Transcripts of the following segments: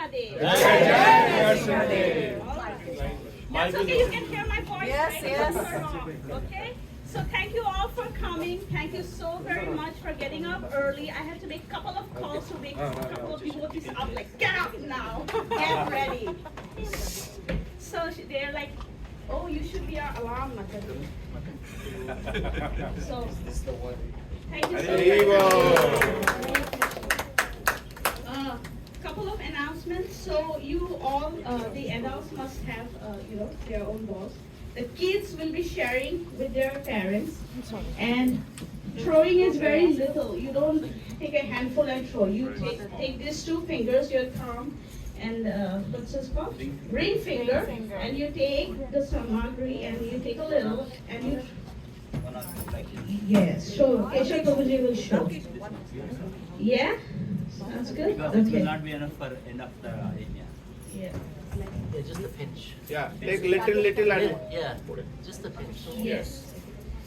Narasimha Day. Jai Narasimha Day. All right. That's okay, you can hear my voice, Yes, right? yes. Okay? So thank you all for coming. Thank you so very much for getting up early. I had to make a couple of calls to make a couple of devotees up, like, get up now, get ready. So they're like, oh, you should be our alarm, Mataji. So, thank you so much. Couple of announcements. So you all, the adults must have, their own balls. The kids will be sharing with their parents, and throwing is very little. You don't take a handful and throw. You take these two fingers, your thumb, and what's this called? Ring finger, and you take the samagri and you take a little, and you. Yes, show. Keshav Prabhuji will show. Yeah. Sounds good? Because it will not be enough for enough the area. Yeah. Yeah, just a pinch. Yeah, take little and Yeah, just a pinch. Yes.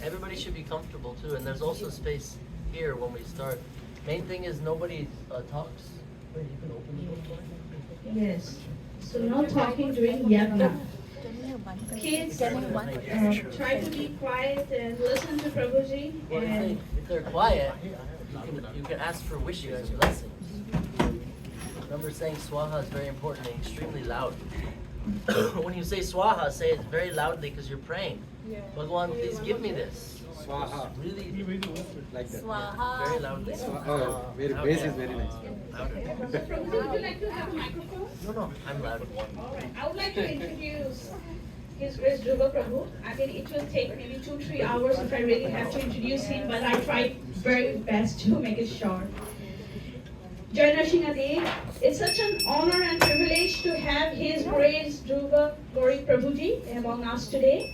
Everybody should be comfortable too, and there's also space here when we start. Main thing is nobody talks. Wait, you can open the book for me? Yes. So no talking during yagna. Kids, try to be quiet and listen to Prabhuji. Well, And if they're quiet, you can ask for wishes and blessings. Remember, saying swaha is very important and extremely loud. When you say swaha, say it very loudly because you're praying. Bhagwan, please give me this. Swaha. Really Like that. very loudly. Oh, very bass is very nice. Louder. Prabhuji, would you like to have a microphone? No, I'm loud. All right. I would like to introduce His Grace Dhruva Prabhu. I mean, it will take maybe 2-3 hours if I really have to introduce him, but I tried very best to make it short. Jai Narasimha Day. It's such an honor and privilege to have His Grace Dhruva Prabhuji among us today.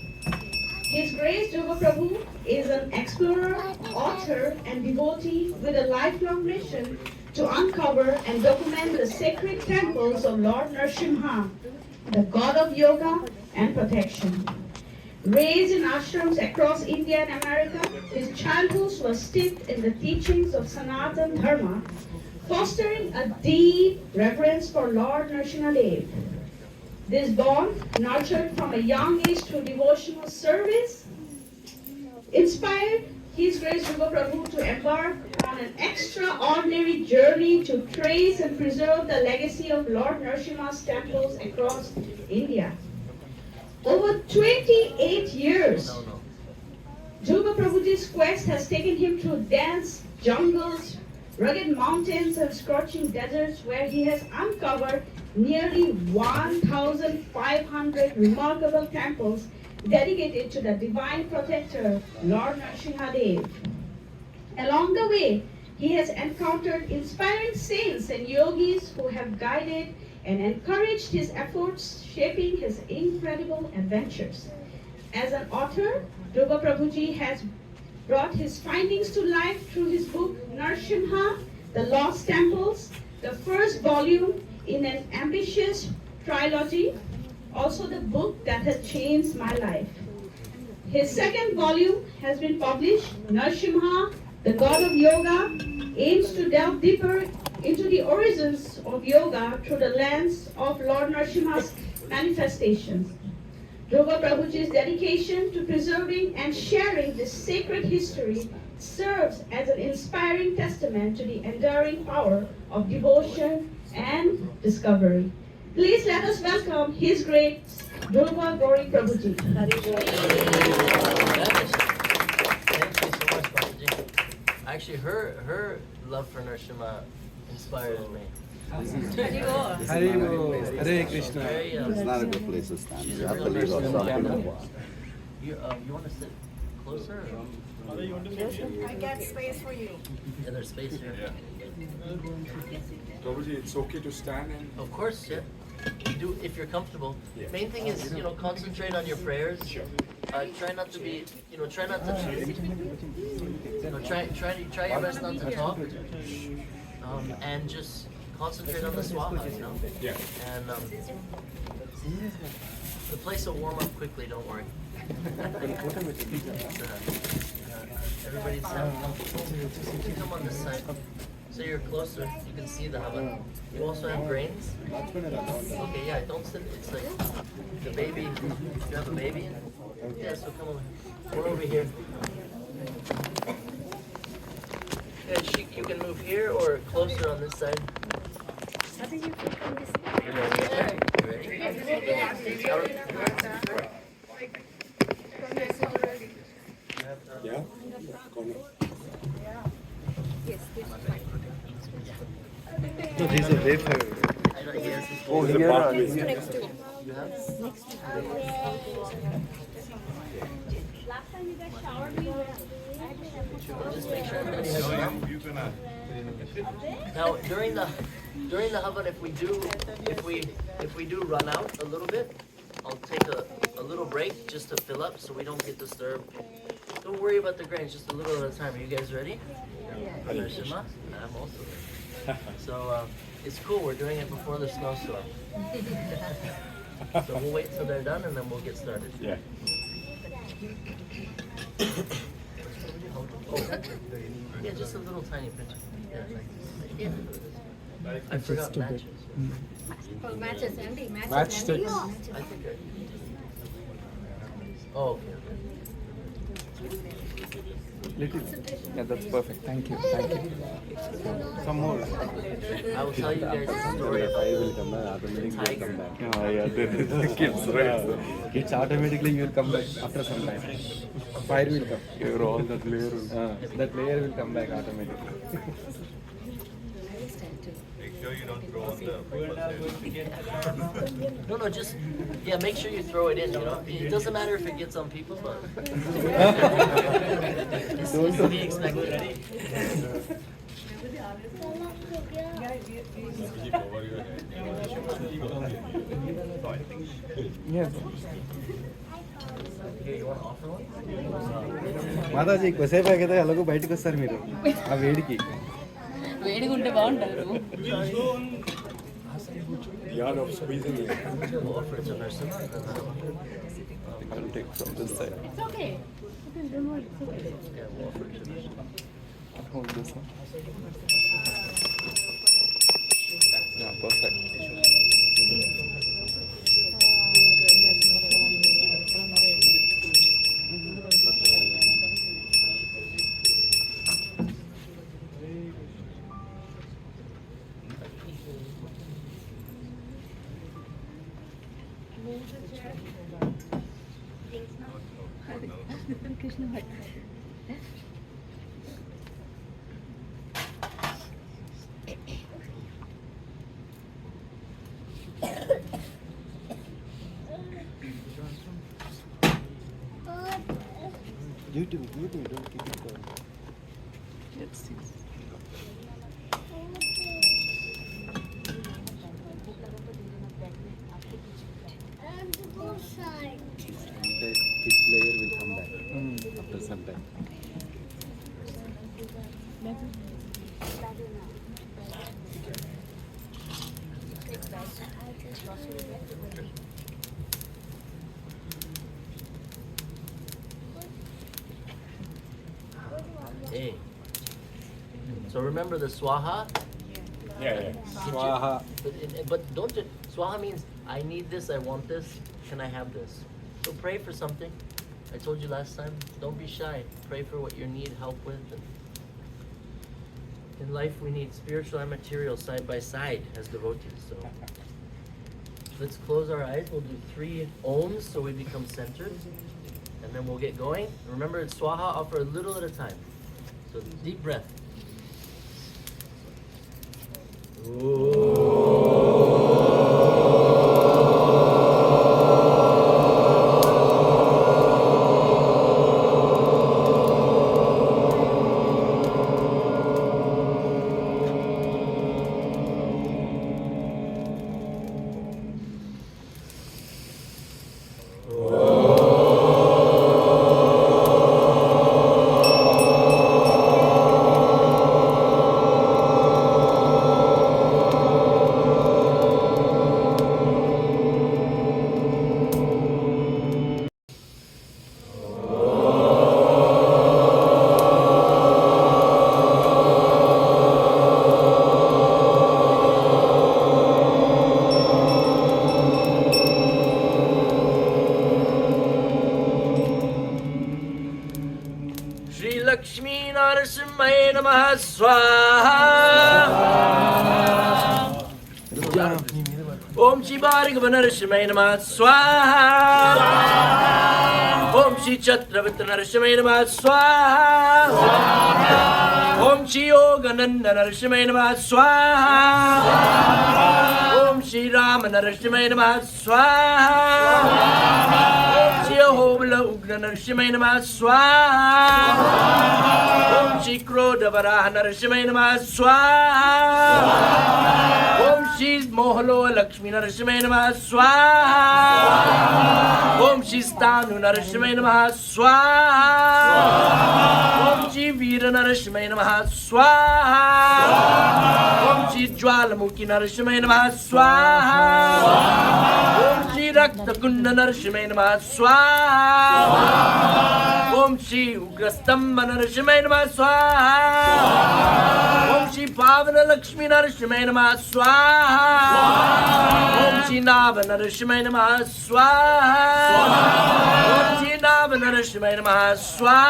His Grace Dhruva Prabhu is an explorer, author, and devotee with a lifelong mission to uncover and document the sacred temples of Lord Narasimha, the god of yoga and protection. Raised in ashrams across India and America, his childhood was steeped in the teachings of Sanatana Dharma, fostering a deep reverence for Lord Narasimha Dev. This bond, nurtured from a young age through devotional service, inspired His Grace Dhruva Prabhu to embark on an extraordinary journey to trace and preserve the legacy of Lord Narasimha's temples across India. Over 28 years, Dhruva Prabhuji's quest has taken him through dense jungles, rugged mountains, and scorching deserts, where he has uncovered nearly 1,500 remarkable temples dedicated to the divine protector, Lord Narasimha Dev. Along the way, he has encountered inspiring saints and yogis who have guided and encouraged his efforts, shaping his incredible adventures. As an author, Dhruva Prabhuji has brought his findings to life through his book Narasimha, The Lost Temples, the first volume in an ambitious trilogy, also the book that has changed my life. His second volume has been published, Narasimha, the God of Yoga, aims to delve deeper into the origins of yoga through the lens of Lord Narasimha's manifestations. Dhruva Prabhuji's dedication to preserving and sharing this sacred history serves as an inspiring testament to the enduring power of devotion and discovery. Please let us welcome His Grace Dhruva Prabhuji. Thank you so much, Babaji. Actually, her love for Narasimha inspires me. Hare Krishna. Very, It's not a good place to stand. she's You a have real to leave Narasimha outside. devotee. You want to sit closer? Or? I got space for you. Yeah, there's space here. Prabhuji, it's okay to stand and Of course, yeah. Do if you're comfortable. Main thing is, concentrate on your prayers. Try not to be, try not to, try your best not to talk. And just concentrate on the swaha, yeah. And the place will warm up quickly. Don't worry. Everybody's comfortable. You can come on this side. So you're closer. You can see the Hava. You also have grains. Okay, yeah. Don't sit. It's like the baby. You have a baby. Yeah. So come over. Come over here. Yeah, you can move here or closer on this side. You ready? Yeah? Corner. No, these are great for Yes. Oh, the pathway. You have? Last time you guys showered me. Just make sure everybody has a map. Now during the Havan, if we do run out a little bit, I'll take a little break just to fill up so we don't get disturbed. Don't worry about the grains, just a little at a time. Are you guys ready? Narasimha? I'm also ready. So it's cool, we're doing it before the snowstorm. So we'll wait till they're done and then we'll get started. Yeah. Yeah, just a little tiny pinch. Yeah. I forgot matches. Oh, matches, Andy. Matches, Matchsticks. I think oh, okay. little. Yeah, that's perfect. Thank you. Thank you. Some more. I will tell you guys a story Fire will about come back. Automatically will tiger. come back. Yeah, the kids, right? Kids automatically you will come back after some time. Fire will come. You're all that layer. That layer will come back automatically. No, just make sure you throw it in. You know, it doesn't matter if it gets on people, but it's to be expected. Yes. Here, you want to offer one? Mataji కొసేపు ఆగితే అలాగూ బయటకు వస్తారు మీరు ఆ వేడికి వేడిగా ఉంటే బాగుంటారు Yard of squeezing it. We'll offer it to Narasimha. I'll take from this side. It's okay. Don't worry. It's okay. Yeah, we'll offer it to Narasimha. Hold this one. Yeah, perfect. YouTube, don't keep it going. Let's see. Each layer will come back after some time. Hey. So remember the swaha? Yeah. Swaha. But don't you, swaha means I need this, I want this, can I have this? So pray for something. I told you last time, don't be shy. Pray for what you need help with. And in life, we need spiritual and material side by side as devotees. So let's close our eyes. We'll do 3 ohms so we become centered. And then we'll get going. Remember, it's swaha, offer a little at a time. So deep breath. Namaha Swaha. Om Shri Bhargava Narasimha Namaha Swaha. Om Shri Chhatravati Narasimha Namaha Swaha. Om Shri Yogananda Narasimha Namaha Swaha. Om Shri Rama Narasimha Namaha Swaha. Om Shri Ahobala Ugra Narasimha Namaha Swaha. Om Shri Krodha Varaha Narasimha Namaha Swaha. Om Shri Mohalo Lakshmi Narasimha Namaha Swaha. Om Shri Stanu Narasimha Namaha Swaha. Om Shri Veera Narasimha Namaha Swaha. Om Shri Jwalamukhi Narasimha Namaha Swaha. Om Shri Rakta Kunda Narasimha Namaha Swaha. Om Shri Ugrastamba Narasimha Namaha Swaha. Om Shri Pavana Lakshmi Narasimha Namaha Swaha. Om Shri Nava Narasimha Namaha Swaha. Om Shri Nava Narasimha Namaha Swaha.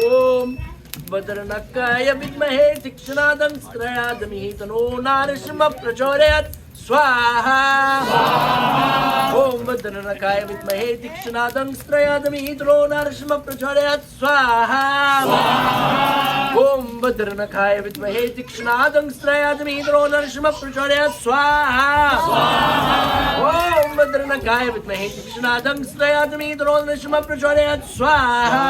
Om Vadranakaya Vidmahe Tikshanadan Strayadamihi Tano Narasimha Prachodayat Swaha. Om Vadranakaya Vidmahe Tikshanadan Strayadamihi Tano Narasimha Prachodayat Swaha. Om Vadranakaya Vidmahe Tikshanadan Strayadamihi Tano Narasimha Prachodayat Swaha. Om Vadranakaya Vidmahe Tikshanadan Strayadamihi Tano Narasimha Prachodayat Swaha.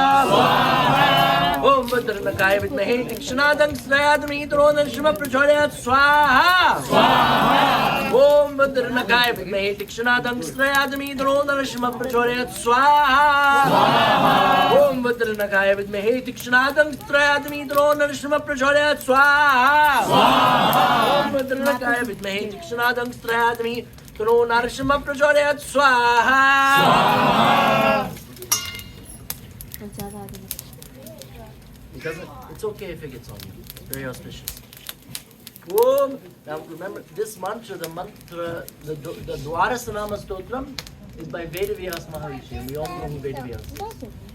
Om Vadranakaya Vidmahe Tikshanadan Strayadamihi Tano Narasimha Prachodayat Swaha. Om Vadranakaya Vidmahe Tikshanadan Strayadamihi Tano Narasimha Prachodayat Swaha. Om Vadranakaya Vidmahe Tikshanadan Strayadamihi Tano Narasimha Prachodayat Swaha. Om Vadranakaya Vidmahe Tikshanadan Strayadamihi Tano Narasimha Prachodayat Swaha. It's okay if it gets on you. It's very auspicious. Om. Now remember this mantra, the Dwarasanama Stotram is by Vedavyas Maharishi, and we all know who Vedavyas is.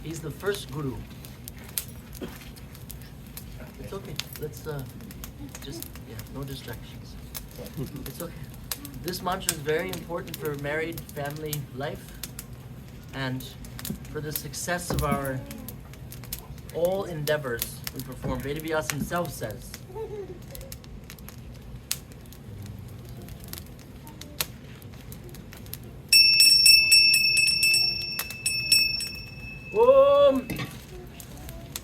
He's the first guru. It's okay. Let's no distractions. It's okay. This mantra is very important for married family life and for the success of our all endeavors we perform. Vedavyas himself says, Om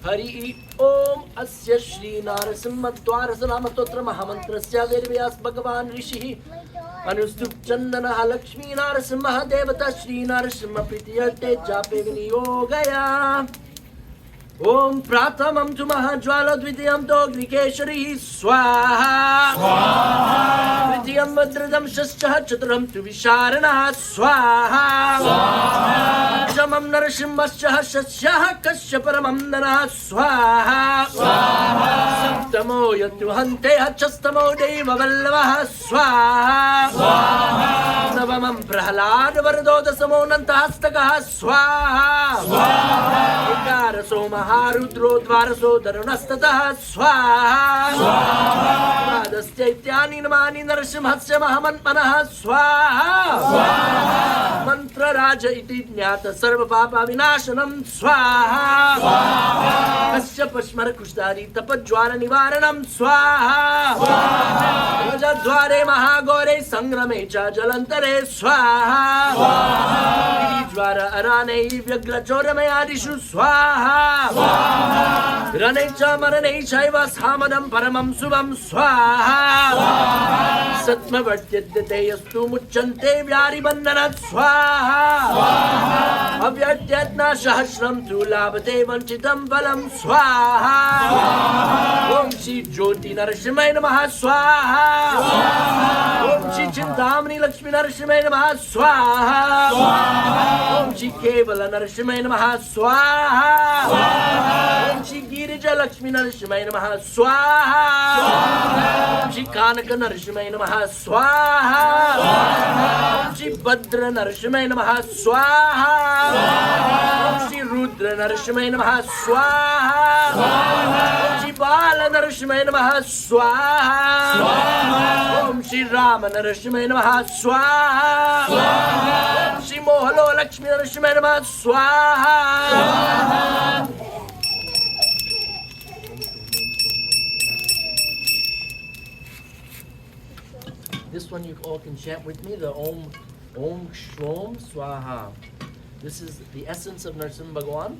Hari Om Asya Shri Narasimha Dwarasanama Stotra Mahamantrasya Vedavyas Bhagavan Rishihi Anustup Chandana Lakshmi Narasimha Devata Shri Narasimha Pritiyate Jape Viniyogaya. Om Pratamam tu Mahajwala Dvitiyam Dognikeshari Swaha. Dvitiyam Vadradam Shaschaha Chaturam tu Visharana Swaha. Jamam Narasimhaschaha Shaschaha Kashyaparamam Nana Swaha. Saptamo Yatu Hante Hachastamo Deva Vallavaha Swaha. Navamam Prahalad Vardoda Samonanta Hastakaha Swaha. Ikara Soma Harudro Dvaraso Darunastataha Swaha. Radastaityani Namani Narasimhatsya Mahamantmanaha Swaha. Mantra Raja iti Jnata Sarva Papa Vinashanam Swaha. Kasya Pashmar Kushdari Tapajwara Nivaranam Swaha. Rajadware Mahagore Sangrame Cha Jalantare Swaha. Jwara Arane Vyagla Chorame Adishu Swaha. Rane Cha Marane Chaiva Samadam Paramam Subam Swaha. Satma Vartyate Yastu Muchante Vyari Bandana Swaha. Avyatna Shahasram Tulabate Vanchitam Balam Swaha. Om Shri Jyoti Narasimha Namaha Swaha. Om Shri Chintamani Lakshmi Narasimha Namaha Swaha. Om Shri Kevala Narasimha Namaha Swaha. Om Shri Girija Lakshmi Narasimha Namaha Swaha. Om Shri Kanaka Narasimha Namaha Swaha. Om Shri Bhadra Narasimha Namaha Swaha. Om Shri Rudra Rudra Narasimha Namaha Swaha. Om Shri Bala Narasimha Namaha Swaha. Om Shri Rama Narasimha Namaha Swaha. Om Shri Mohalo Lakshmi Narasimha Namaha Swaha. This one you all can chant with me, the Om Shrom Swaha. This is the essence of Narasimha Bhagavan.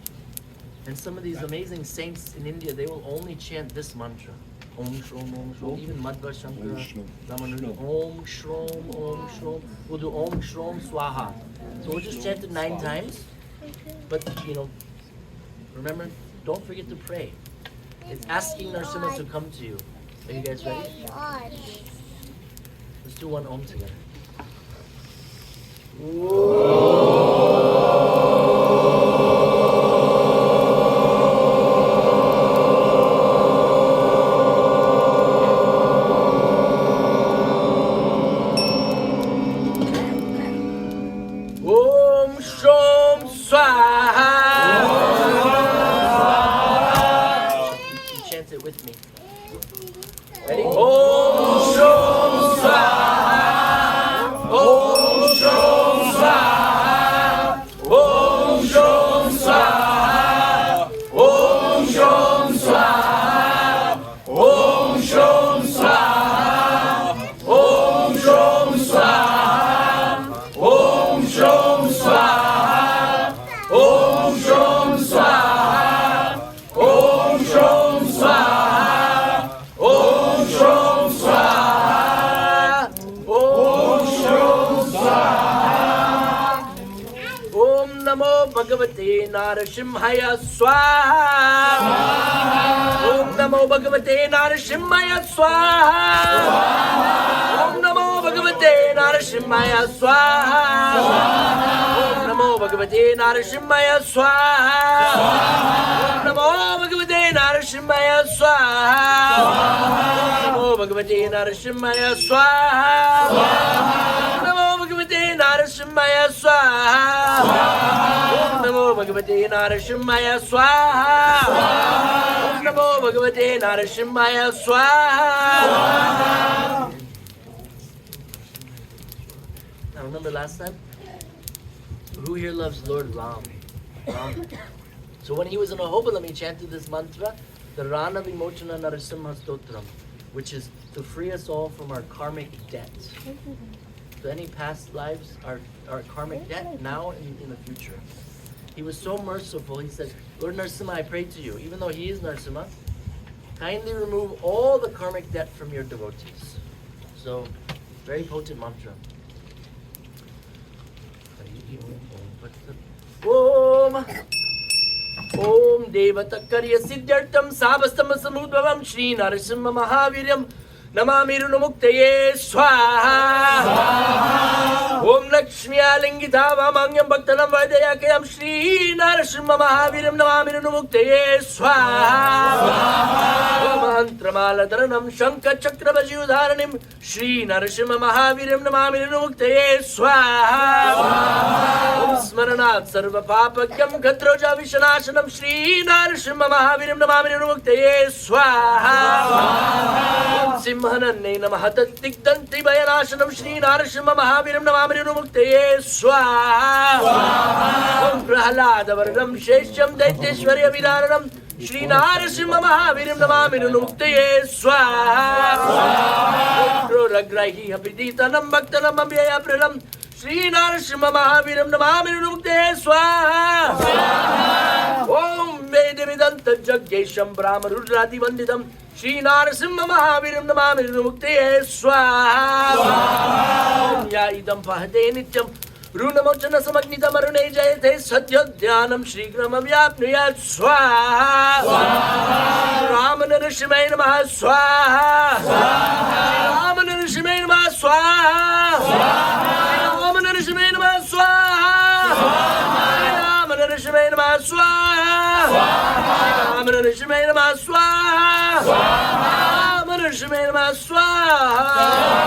And some of these amazing saints in India, they will only chant this mantra. Om Shrom. Even Madhva Shankara, Ramanuja. Om Shrom. We'll do Om Shrom Swaha. So we'll just chant it 9 times. But, remember, don't forget to pray. It's asking Narasimha to come to you. Are you guys ready? Let's do one Om together. Om Shom Swaha. You chant it with me. Ready? Om Shom Swaha. Om Shom Swaha. Om Shom Swaha. Om Shom Swaha. Om Shom Swaha. Om Shom Swaha. Om Shom Swaha. Om Shom Swaha. Om Shom Swaha. Om Shom Swaha. Om Shom Swaha. Om Namo Bhagavate Narasimhaya Swaha. Om Namo Bhagavate Narasimhaya Swaha. Om Namo Bhagavate Narasimhaya Swaha. Om Namo Bhagavate Narasimhaya Swaha. Om Namo Bhagavate Narasimhaya Swaha. Om Namo Bhagavate Narasimhaya Swaha. Om Namo Bhagavate Narasimhaya Swaha. Om Namo Bhagavate Narasimhaya Swaha. Om Namo Bhagavate Narasimhaya Swaha. Now remember last time? Who here loves Lord Ram? So when he was in Ahobalam, he chanted this mantra, the Rana Vimochana Narasimha Stotram, which is to free us all from our karmic debts. So any past lives, our karmic debt, now and in the future. He was so merciful, he said, Lord Narasimha, I pray to you, even though he is Narasimha, kindly remove all the karmic debt from your devotees. So, very potent mantra. Om Devatakarya Siddhartam Sabastama Samudvavam Shri Narasimha Mahaviryam Namami Runamuktaye Swaha. Om Lakshmi Alingitava Mangyam Bhaktanam Vaidayakayam Shri Narasimha Mahaviryam Namami Runamuktaye Swaha. Om Mantramala Dharanam Shankha Chakra Vajyudharanim Shri Narasimha Mahaviryam Namami Runamuktaye Swaha. Om Smaranat Sarva Papakyam Ghatroja Vishanashanam Shri Narasimha Mahaviryam Namami Runamuktaye Swaha. Om Simhananne Namaha Tattikdanti Vayanashanam Shri Narasimha Mahaviryam Namami Runamuktaye Swaha. Om Prahalada Varanam Shesham Daiteshwarya Vidaranam Shri Narasimha Mahaviryam Namami Runamuktaye Swaha. Om Kroragrahi Hapiditanam Bhaktanam Abhyaya Pralam Shri Narasimha Mahaviryam Namami Runamuktaye Swaha. Om Vedamidanta Jagyesham Brahma Rudradi Vandidam Shri Narasimha Mahaviryam Namami Runamuktaye Swaha. Om Ya Idam Pahade Nityam Runamochana Samagnitam Arune Jayate Satya Dhyanam Shri Grama Vyapnuyat Swaha. Rama Narasimha Namaha Swaha. Rama Narasimha Namaha Swaha. Rama Narasimha Namaha Swaha. Rama Narasimha Namaha Swaha. Rama Narasimha Namaha Swaha. Rama Narasimha Namaha Swaha.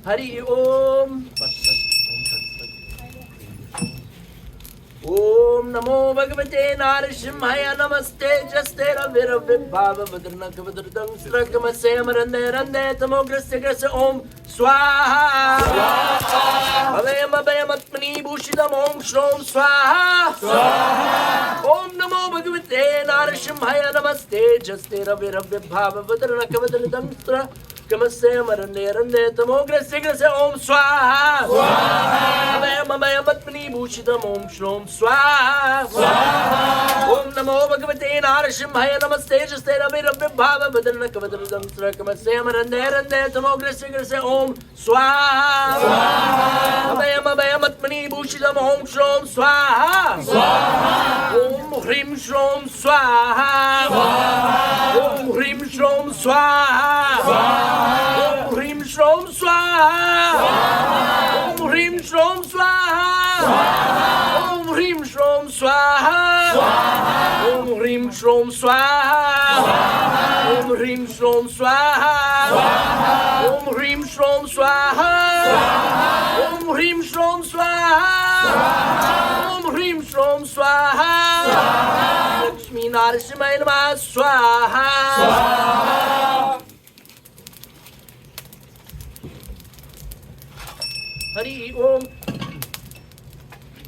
Hari Om. Om Namo Bhagavate Narasimhaya Namaste Jastera Virabhibhava Vadranakavadradam Srakamase Marande Rande Tamograsya Grasa Om Swaha Avayam Abhayam Atmani Bhushidam Om Shrom Swaha Om Namo Bhagavate Narasimhaya Namaste Jastera Virabhibhava Vadranakavadradam Srakamase Marande Rande Tamograsya Grasa Om Swaha Avayam Abhayam Atmani Bhushidam Om Shrom Swaha Om Namo Bhagavate Narasimhaya Namaste Jastera Virabhibhava Vadranakavadradam Srakamase Marande Rande Tamograsya Grasa Om Swaha Abhayam Abhayam Atmani Bhushidam Om Shrom Swaha Om Hrim Shrom Swaha Om Hrim Shrom Swaha Om Hrim Shrom Swaha Om Hrim Shrom Swaha Om Hrim Shrom Swaha Om Hrim Shrom Swaha Om Hrim Shrom Swaha Om Hrim Shrom Swaha Om Hrim Shrom Swaha Om Hrim Shrom Swaha Lakshmi Narasimhaya Namah Swaha. Hari Om.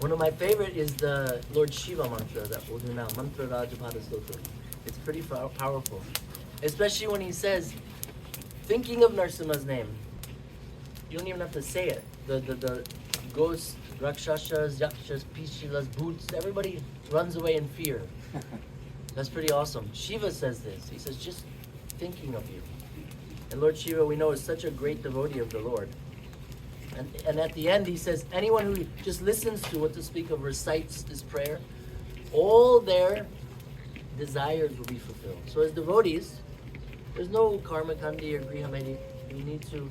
One of my favorite is the Lord Shiva mantra that we'll do now, Mantra Rajapada Stotra. It's pretty powerful, especially when he says, thinking of Narasimha's name. You don't even have to say it. The ghosts, Rakshasas, Yakshas, Pishilas, Bhoots, everybody runs away in fear. That's pretty awesome. Shiva says this. He says, just thinking of you. And Lord Shiva, we know, is such a great devotee of the Lord. And at the end, he says, anyone who just listens to what to speak of, recites this prayer, all their desires will be fulfilled. So as devotees, there's no karma kandi or grihamedi. We need to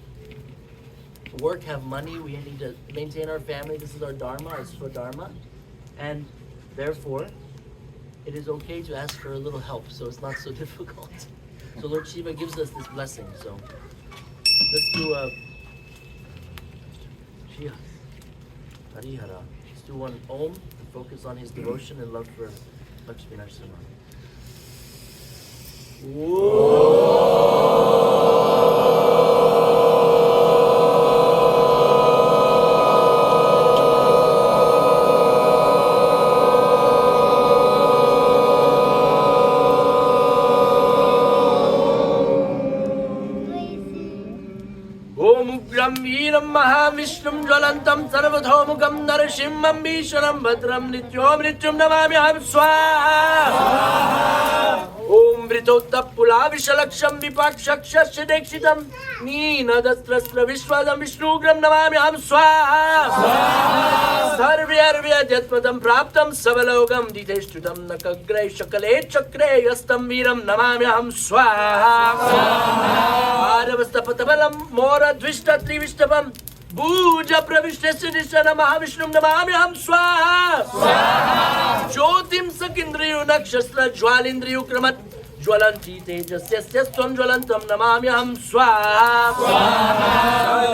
work, have money. We need to maintain our family. This is our dharma, our swadharma. And therefore, it is okay to ask for a little help, so it's not so difficult. So Lord Shiva gives us this blessing. So let's do a Harihara. Let's do one Om to focus on his devotion and love for Lakshmi Narasimha. Veeram Mahavishrum Jwalantam Sarvadhomukam Narasimham Bhishwaram Bhadram Nityom Nityam Namamyaham Swaha Om Vritottapula Vishalaksham Vipakshakshasya Dekshitam Neenadastrastra Vishwadam Vishnugram Namamyaham Swaha Sarvyarvya Jatmadam Praptam Savalogam Diteshtutam Nakagre Shakale Chakre Yastam Veeram Namamyaham Swaha Adavastapatabalam Mora Dvishta Trivishtabam Puja Pravishtasya Nishana Mahavishnum Namamyaham Swaha Jyotim Sakindriyu Nakshastra Jwalindriyu Kramat Jwalanti Tejasya Svam Jwalantam Namamyaham Swaha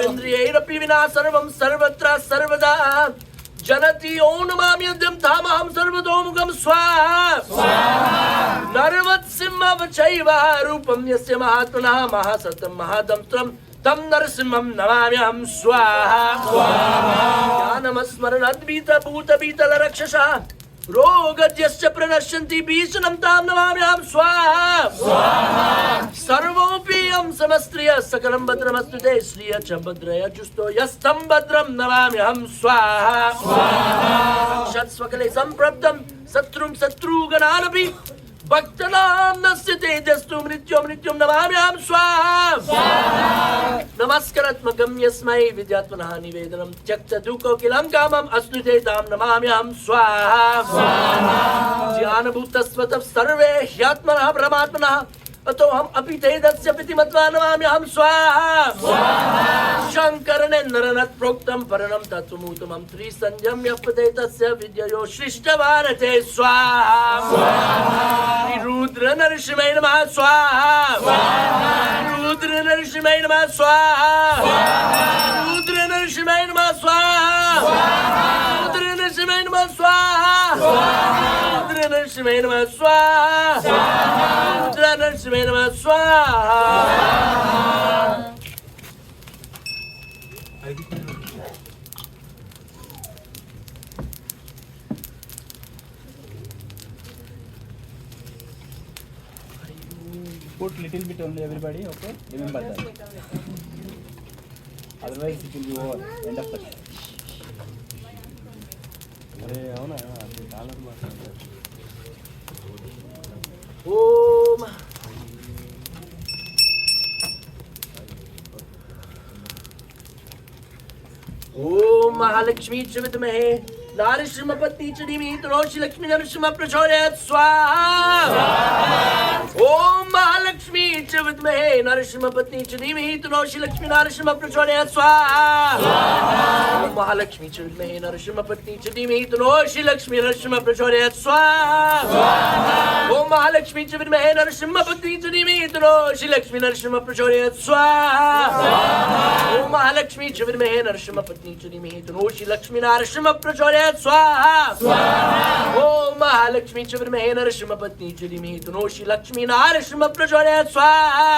Sarvendriyairapi Vina Sarvam Sarvatra Sarvada Janati Om Namamyadam Tamaham Sarvadomukam Swaha Narvatsimha Vachaiva Rupam Yasya Mahatmana Mahasatam Mahadamtram Tam Narasimham Namamyaham Swaha Jnanamasmaranadvita Bhuta Bhita Larakshasha Rogadyasya Pranashanti Bhishanam Tam Namamyaham Swaha Sarvopiyam Samastriya Sakalam Badramastute Sriya Chabhadraya Justo Yastam Badram Namamyaham Swaha Shat Swakale Samprabdam Satrum Satrugananapi Bhaktanam Nasyate Jastum Nityom Nityom Namamyaham Swaha Namaskaratmakam Yasmai Vidyatmanaha Nivedanam Tyakta Duko Kilam Kamam Asnute Tam Namamyaham Swaha Jnana Bhutasvatav Sarve Hyatmanaha Brahmatmanaha अतो हम अपितेदस्य पितिमत्वा नमाम्यहं स्वाहा शङ्करनेन्द्रनत् प्रोक्तं परणं तत्त्वमूतमं त्रिसंध्यं यः पठेत् तस्य विद्ययो श्लिष्टभारते स्वाहा रुद्र नरसिंहाय नमः स्वाहा रुद्र नरसिंहाय नमः स्वाहा रुद्र नरसिंहाय नमः स्वाहा रुद्र नरसिंहाय नमः स्वाहा रुद्र नरसिंहाय नमः स्वाहा रुद्र नरसिंहाय नमः स्वाहा Put little bit only, everybody, okay? Remember that. Otherwise it will be over. End of the Om Om Mahalakshmi च विद्महे नारसिंह पत्नी च धीमहि तन्नो लक्ष्मी नरसिंह प्रचोदयात् स्वाहा ओम महालक्ष्मी च विद्महे नरसिंह पत्नी च धीमहि तन्नो लक्ष्मी नरसिंह प्रचोदयात् स्वाहा ओम महालक्ष्मी च विद्महे नरसिंह पत्नी च धीमहि तन्नो लक्ष्मी नरसिंह प्रचोदयात् स्वाहा ओम महालक्ष्मी च विद्महे नरसिंह पत्नी च धीमहि तन्नो लक्ष्मी नरसिंह प्रचोदयात् स्वाहा ओम महालक्ष्मी च विद्महे नरसिंह पत्नी च धीमहि तन्नो लक्ष्मी नरसिंह प्रचोदयात् स्वाहा ओम महालक्ष्मी च विद्महे नरसिंह पत्नी च धीमहि तन्नो लक्ष्मी नरसिंह प्रचोदयात् स्वाहा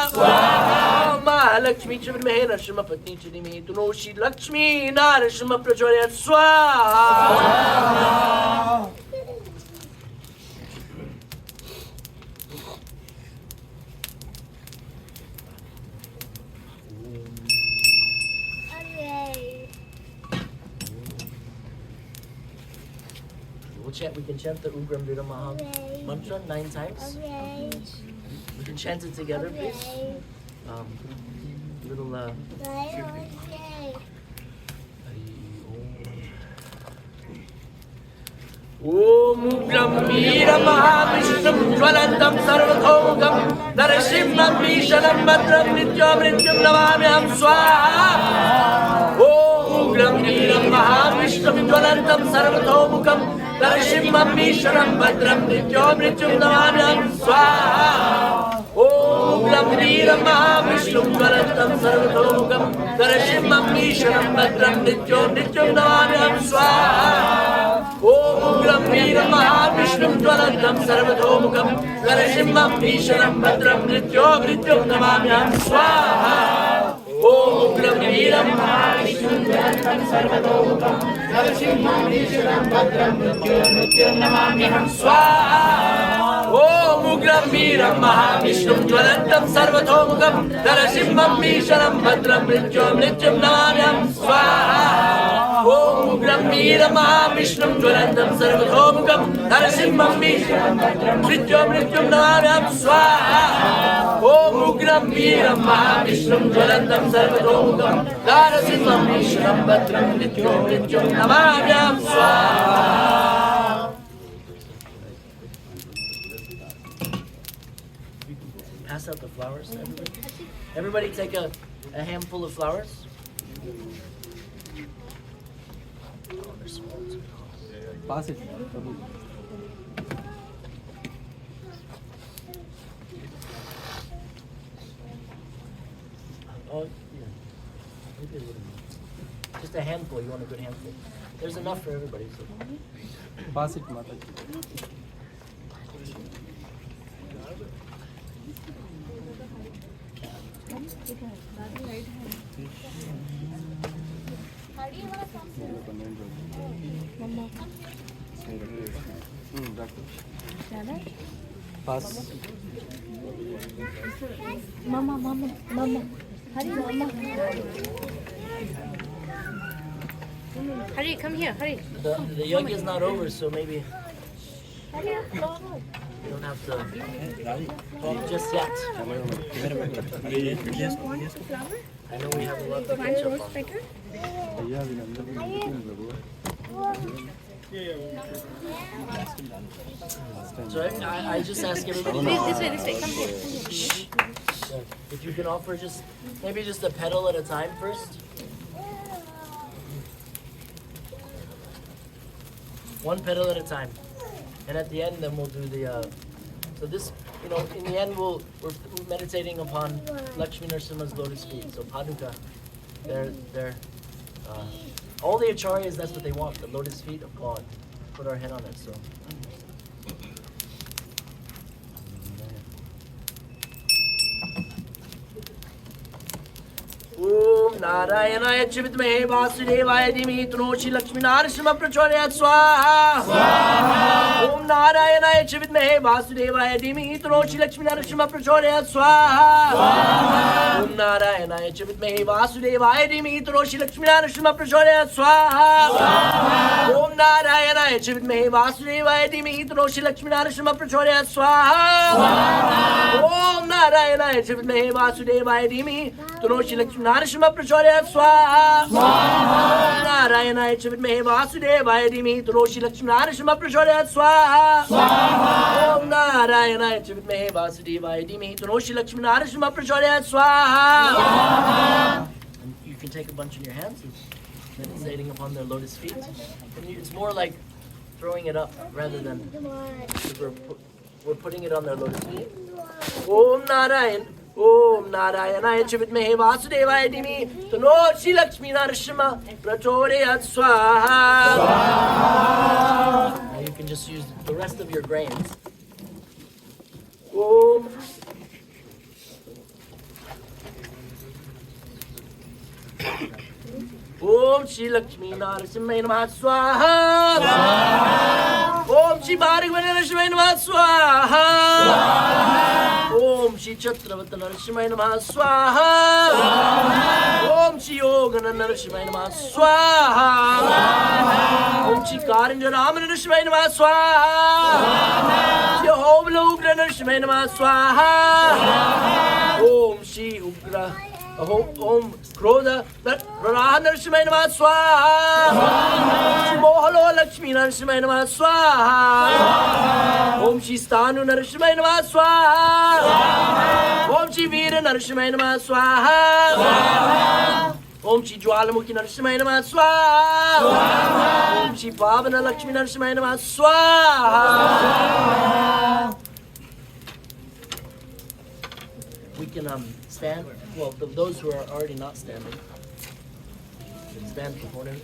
ओम महालक्ष्मी च विद्महे नरसिंह पत्नी च धीमहि तन्नो लक्ष्मी नरसिंह प्रचोदयात् स्वाहा We can chant the Ugram Vira Maha mantra 9 times. We can chant it together, please. Little Om Ugram Vira Maha Vishnum Jwalantam Sarvathomukam Narasimham Vishanam Bhadram Nityam Mrityam Namamyam Swaha Om Ugram Vira Maha Vishnum Jwalantam Sarvathomukam Narasimham Vishanam Bhadram Nityam Mrityam Namamyam Swaha Om Ugram Vira Maha Vishnum Jwalantam Sarvathomukam Narasimham Vishanam Bhadram Nityam Mrityam Namamyam Swaha Om Ugram Vira Maha Vishnum Jwalantam Sarvathomukam Narasimham Vishanam Bhadram Nityam Mrityam Namamyam Swaha Om Ugram Vira Maha Vishnum Jwalantam Sarvathomukam Narasimham Vishanam Bhadram Nityam Mrityam Namamyam Swaha Om Ugram Vira Maha Vishnum Jwalantam Sarvathomukam Narasimham Vishanam Bhadram Nityam Mrityam Namamyam Swaha Om Ugram Vira Maha Vishnum Jwalantam Sarvathomukam Narasimham Vishanam Bhadram Nityam Mrityam Namamyam Swaha Om Ugram Vira Maha Vishnum Jwalantam Sarvathomukam Narasimham Vishanam Bhadram Nityam Mrityam Namamyam Swaha Pass out the flowers, everybody. Everybody take a handful of flowers. Pass it. Oh, yeah. Maybe a little more. Just a handful. You want a good handful. There's enough for everybody. So. Pass it, Mata. Pass. Mama. Hurry, Mama. Hurry, come here, hurry. The yoga is not over, so maybe Hurry up, you don't have to talk just yet. I know we have a lot to catch up on. So I just ask everybody. This way, come here. If you can offer maybe just a petal at a time first. One petal at a time. And at the end, then we'll do the, so this, in the end, we're meditating upon Lakshmi Narasimha's lotus feet. So Paduka, they're all the acharyas, that's what they want, the lotus feet of God. Put our head on it, so. Om Narayana Chivitmehe Vasudevaya Dhimhi Tanoshi Lakshmi Narasimha Prachodayat Swaha. Om Narayana Chivitmehe Vasudevaya Dhimhi Tanoshi Lakshmi Narasimha Prachodayat Swaha. Om Narayana Chivitmehe Vasudevaya Dhimhi Tanoshi Lakshmi Narasimha Prachodayat Swaha. Om Narayana Chivitmehe Vasudevaya Dhimhi Tanoshi Lakshmi Narasimha Prachodayat Swaha. Om Narayana Chivitmehe Vasudevaya Dhimhi Tanoshi Lakshmi Narasimha Prachodayat Swaha. Om Narayana Chivitmehe Vasudevaya Dhimhi Tanoshi Lakshmi Narasimha Prachodayat Swaha. Om Narayana Chivitmehe Vasudevaya Dhimhi Tanoshi Lakshmi Narasimha Prachodayat Swaha. And you can take a bunch in your hands, meditating upon their lotus feet. And it's more like throwing it up rather than we're putting it on their lotus feet. Om Narayana. Om Narayana Chivitmehe Vasudevaya Dhimhi Tanoshi Lakshmi Narasimha Prachodayat Swaha. Now you can just use the rest of your grains. Om Om Shri Lakshmi Narasimha Namaha Swaha. Om Shri Bharagavana Narasimha Namaha Swaha. Om Shri Chhatravata Narasimha Namaha Swaha. Om Shri Yogana Narasimha Namaha Swaha. Om Shri Karanja Rama Narasimha Namaha Swaha. Shri Om Ugra Narasimha Namaha Swaha. Om Shri Ugra Om Krodha Varaha Narasimha Namaha Swaha. Shri Mohalo Lakshmi Narasimha Namaha Swaha. Om Shri Stanu Narasimha Namaha Swaha. Om Shri Veera Narasimha Namaha Swaha. Om Shri Jwalamukhi Narasimha Namaha Swaha. Om Shri Pavana Lakshmi Narasimha Namaha Swaha. We can stand. Well, those who are already not standing, can stand before him.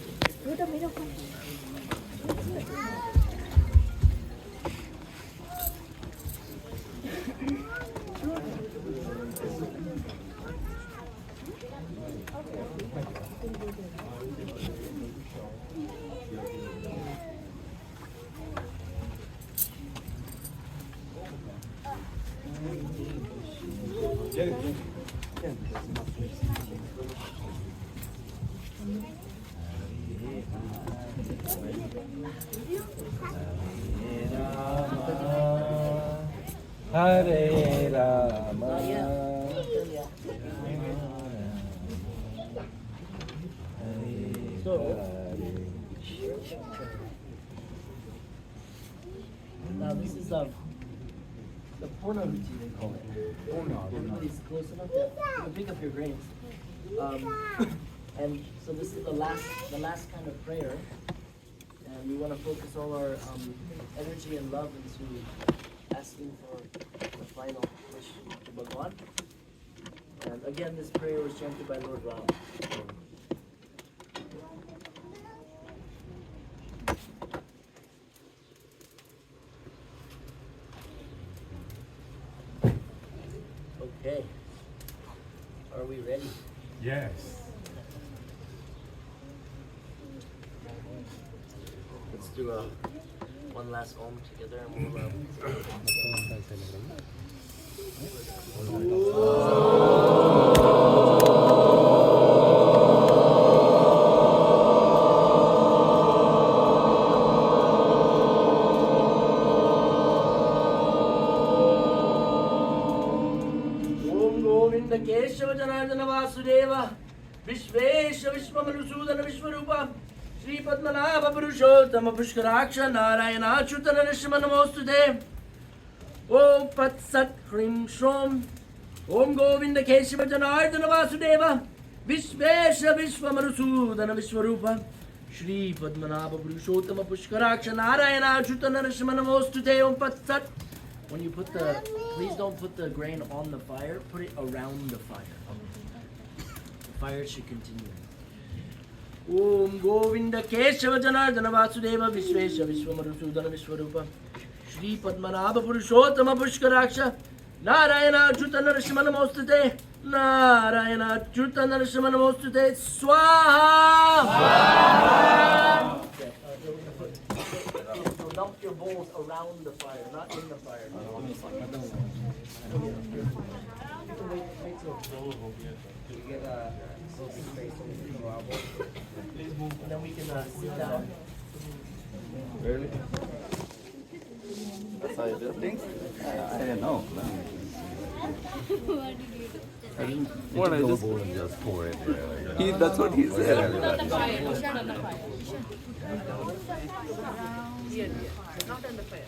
Hare Rama. So, now this is the Pona Ruchi, they call it. Everybody's close enough that you can pick up your grains. And so this is the last kind of prayer. And we want to focus all our energy and love into asking for the final wish to Bhagavan. And again, this prayer was chanted by Lord Ram. Okay. Are we ready? Yes. Let's do one last Om together and we'll Keshav Janardana Vasudeva Vishvesha Vishwamanusudan Vishwarupa Shri Padmanabha Purushottama Pushkaraksha Narayana Achyuta Narasimha Namostute. Om Pat Sat Hrim Shrom. Om Govinda Keshava Janardana Vasudeva. Vishvesha Vishwamarusudana Vishwarupa. Shri Padmanabha Purushottama Pushkaraksha Narayana Achyuta Narasimha Namostute. Om Pat Sat. When you put the, please don't put the grain on the fire, put it around the fire. The fire should continue. Om Govinda Keshava Janardana Vasudeva Vishvesha Vishwamarusudana Vishwarupa Shri Padmanabha Purushottama Pushkaraksha Narayana Achyuta Narasimha Namostute Narayana Achyuta Narasimha Namostute Swaha. So dump your bowls around the fire, not in the fire. And then we can sit down. Really? That's how you do things? I didn't know. I didn't. What I just. And just pour it there. That's what he said. Not on the fire.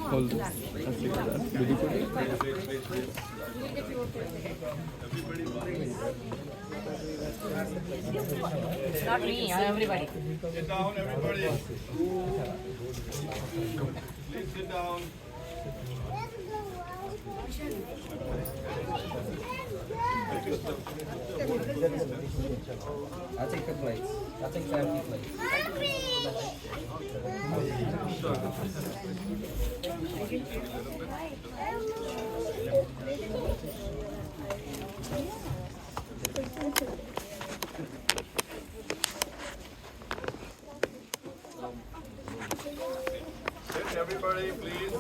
Hold this. Did you put it? Not me, everybody. Sit down, everybody. Please sit down. I'll take the plates. I'll take the empty plates. Sit, everybody, please.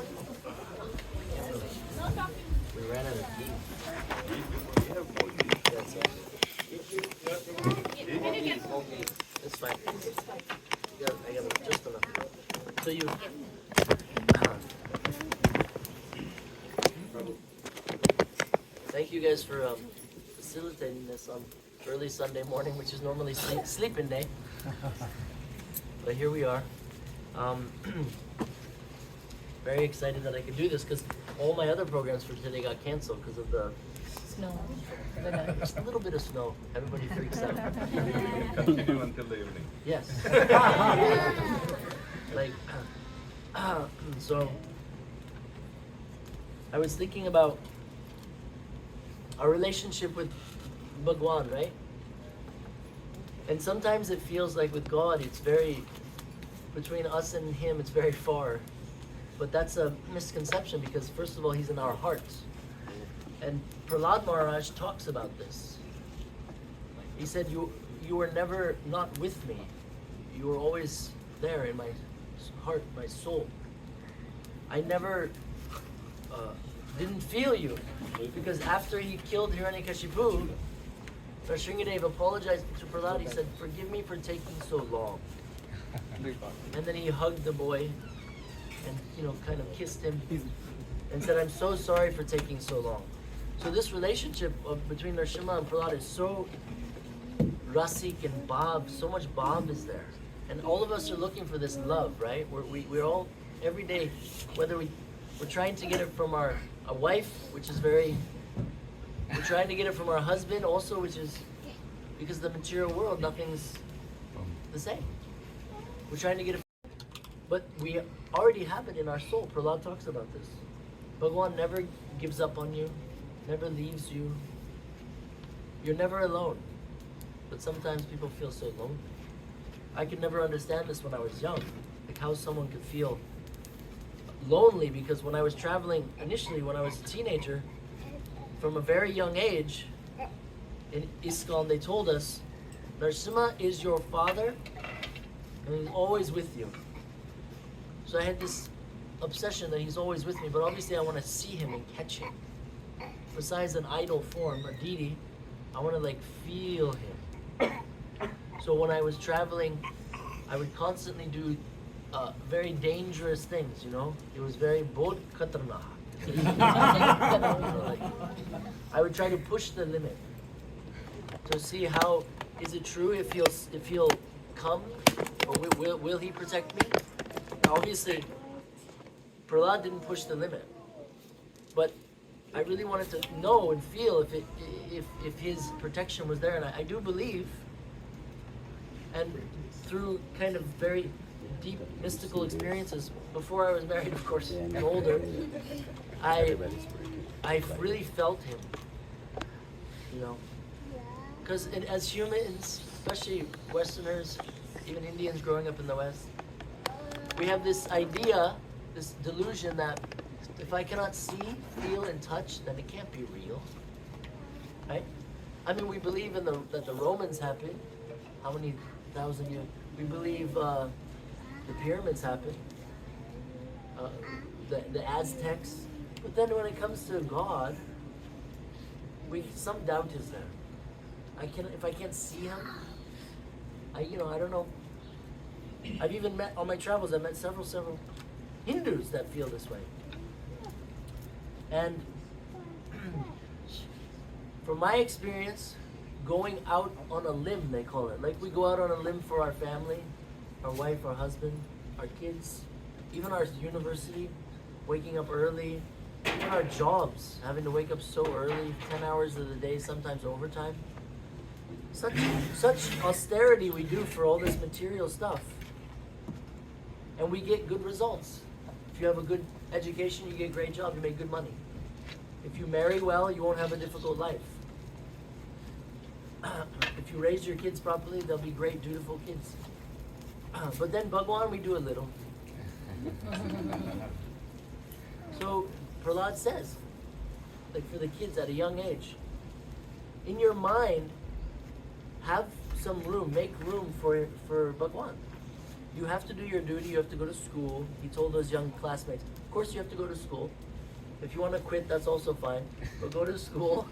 We ran out of tea. It's fine. I got just enough. So you. Thank you guys for facilitating this on early Sunday morning, which is normally sleeping day. But here we are. Very excited that I could do this because all my other programs for today got canceled because of the Snow. just a little bit of snow. Everybody freaks out. Continue until the evening. Yes. Like, so I was thinking about our relationship with Bhagwan, right? And sometimes it feels like with God, it's very, between us and Him, it's very far. But that's a misconception because first of all, He's in our hearts. And Prahlad Maharaj talks about this. He said, you were never not with me. You were always there in my heart, my soul. I never didn't feel you. Because after he killed Hiranyakashipu, Nrsimhadev apologized to Prahlad. He said, forgive me for taking so long. And then he hugged the boy and kind of kissed him and said, I'm so sorry for taking so long. So this relationship between Narasimha and Prahlad is so rasik and bhav, so much bhav is there. And all of us are looking for this love, right? We're all, every day, whether we're trying to get it from a wife, which is we're trying to get it from our husband also, which is, because the material world, nothing's the same. We're trying to get it, but we already have it in our soul. Prahlad talks about this. Bhagwan never gives up on you, never leaves you. You're never alone. But sometimes people feel so lonely. I could never understand this when I was young, like how someone could feel lonely, because when I was traveling, initially when I was a teenager, from a very young age, in ISKCON they told us, Narasimha is your father and he's always with you. So I had this obsession that he's always with me, but obviously I want to see him and catch him. Besides an idol form, a deity, I want to feel him. So when I was traveling, I would constantly do very dangerous things, It was very bod khatarnak. I would try to push the limit to see how, is it true if he'll come, or will he protect me? Obviously, Prahlad didn't push the limit, but I really wanted to know and feel if his protection was there, and I do believe, and through kind of very deep mystical experiences before I was married, of course, and older, I really felt him, you know, because as humans, especially Westerners, even Indians growing up in the West, we have this idea, this delusion that if I cannot see, feel, and touch, then it can't be real, right? I mean, we believe in that the Romans happened. How many thousand years? We believe the pyramids happened, the Aztecs. But then when it comes to God, some doubt is there. If I can't see Him, I don't know. I've even met, on my travels, I've met several Hindus that feel this way. And from my experience, going out on a limb, they call it. Like we go out on a limb for our family, our wife, our husband, our kids, even our university, waking up early, even our jobs, having to wake up so early, 10 hours of the day, sometimes overtime. Such austerity we do for all this material stuff. And we get good results. If you have a good education, you get a great job, you make good money. If you marry well, you won't have a difficult life. If you raise your kids properly, they'll be great, dutiful kids. But then Bhagwan, we do a little. So Prahlad says, like for the kids at a young age, in your mind, have some room, make room for Bhagwan. You have to do your duty, you have to go to school. He told those young classmates, of course you have to go to school. If you want to quit, that's also fine. But go to school,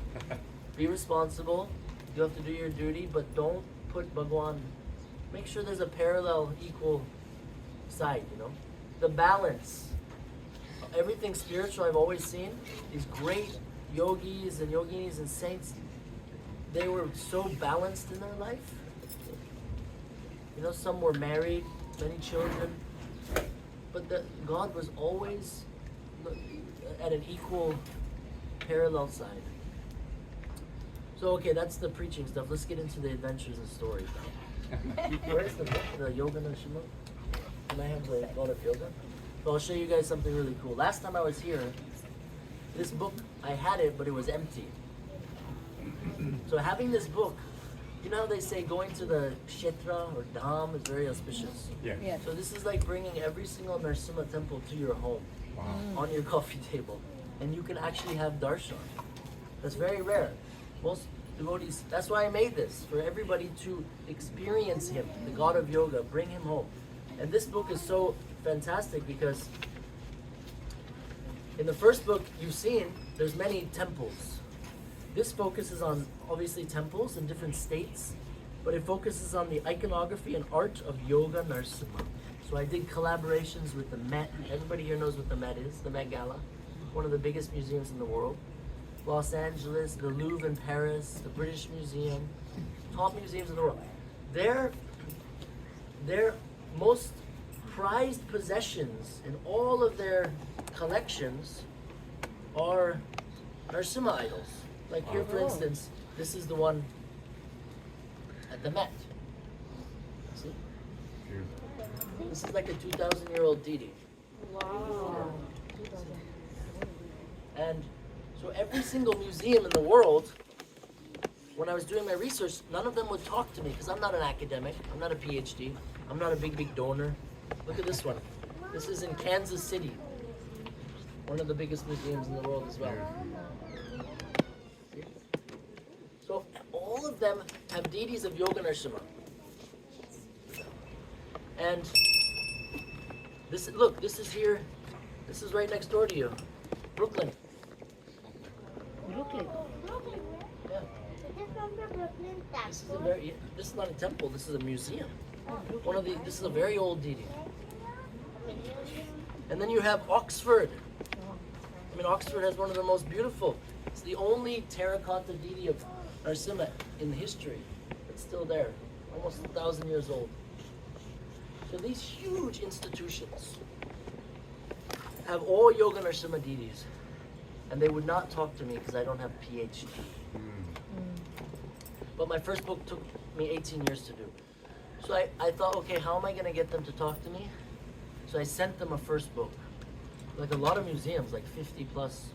be responsible. You have to do your duty, but don't put Bhagwan. Make sure there's a parallel, equal side, you know? The balance. Everything spiritual I've always seen, these great yogis and yoginis and saints, they were so balanced in their life. You know, some were married, many children, but God was always at an equal, parallel side. So, okay, that's the preaching stuff. Let's get into the adventures and stories now. Where's the book, the Yoga Narasimha? Can I have the God of Yoga? So I'll show you guys something really cool. Last time I was here, this book, I had it, but it was empty. So having this book, you know how they say going to the Kshetra or Dham is very auspicious? Yeah. So this is like bringing every single Narasimha temple to your home, on your coffee table. And you can actually have darshan. That's very rare. Most devotees, that's why I made this, for everybody to experience him, the God of Yoga, bring him home. And this book is so fantastic because in the first book you've seen, there's many temples. This focuses on, obviously, temples in different states, but it focuses on the iconography and art of Yoga Narasimha. So I did collaborations with the Met. Everybody here knows what the Met is, the Met Gala, one of the biggest museums in the world. Los Angeles, the Louvre in Paris, the British Museum, top museums in the world. Their most prized possessions in all of their collections are Narasimha idols. Like here, for instance, this is the one at the Met. See? This is like a 2,000-year-old deity. Wow. And so every single museum in the world, when I was doing my research, none of them would talk to me because I'm not an academic, I'm not a PhD, I'm not a big donor. Look at this one. This is in Kansas City, one of the biggest museums in the world as well. So all of them have deities of Yoga Narasimha. And this, look, this is here, this is right next door to you, Brooklyn. Brooklyn. Yeah. This is not a temple, this is a museum. This is a very old deity. And then you have Oxford. I mean, Oxford has one of the most beautiful. It's the only terracotta deity of Narasimha in history. It's still there, almost 1,000 years old. So these huge institutions have all Yoga Narasimha deities, and they would not talk to me because I don't have PhD. But my first book took me 18 years to do. So I thought, okay, how am I going to get them to talk to me? So I sent them a first book. Like a lot of museums, like 50 plus.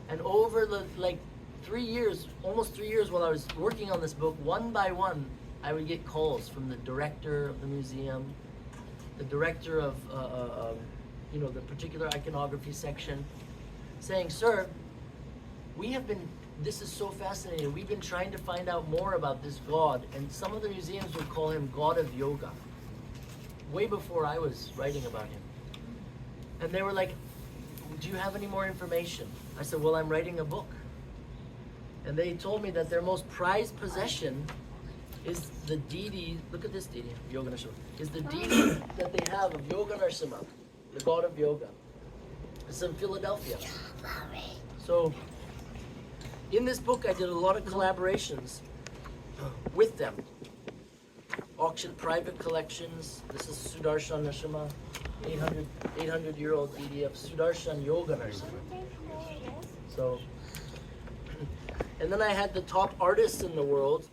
And over the 3 years, almost 3 years while I was working on this book, one by one, I would get calls from the director of the museum, the director of the particular iconography section, saying, "Sir, this is so fascinating. We've been trying to find out more about this god, and some of the museums would call him God of Yoga, way before I was writing about him." And they were like, "Do you have any more information?" I said, "Well, I'm writing a book." And they told me that their most prized possession is the deity, look at this deity, Yoga Narasimha, is the deity that they have of Yoga Narasimha, the god of yoga. It's in Philadelphia. So, in this book, I did a lot of collaborations with them. Auction private collections. This is Sudarshan Narasimha, 800-year-old deity of Sudarshan Yoga Narasimha. So, and then I had the top artists in the world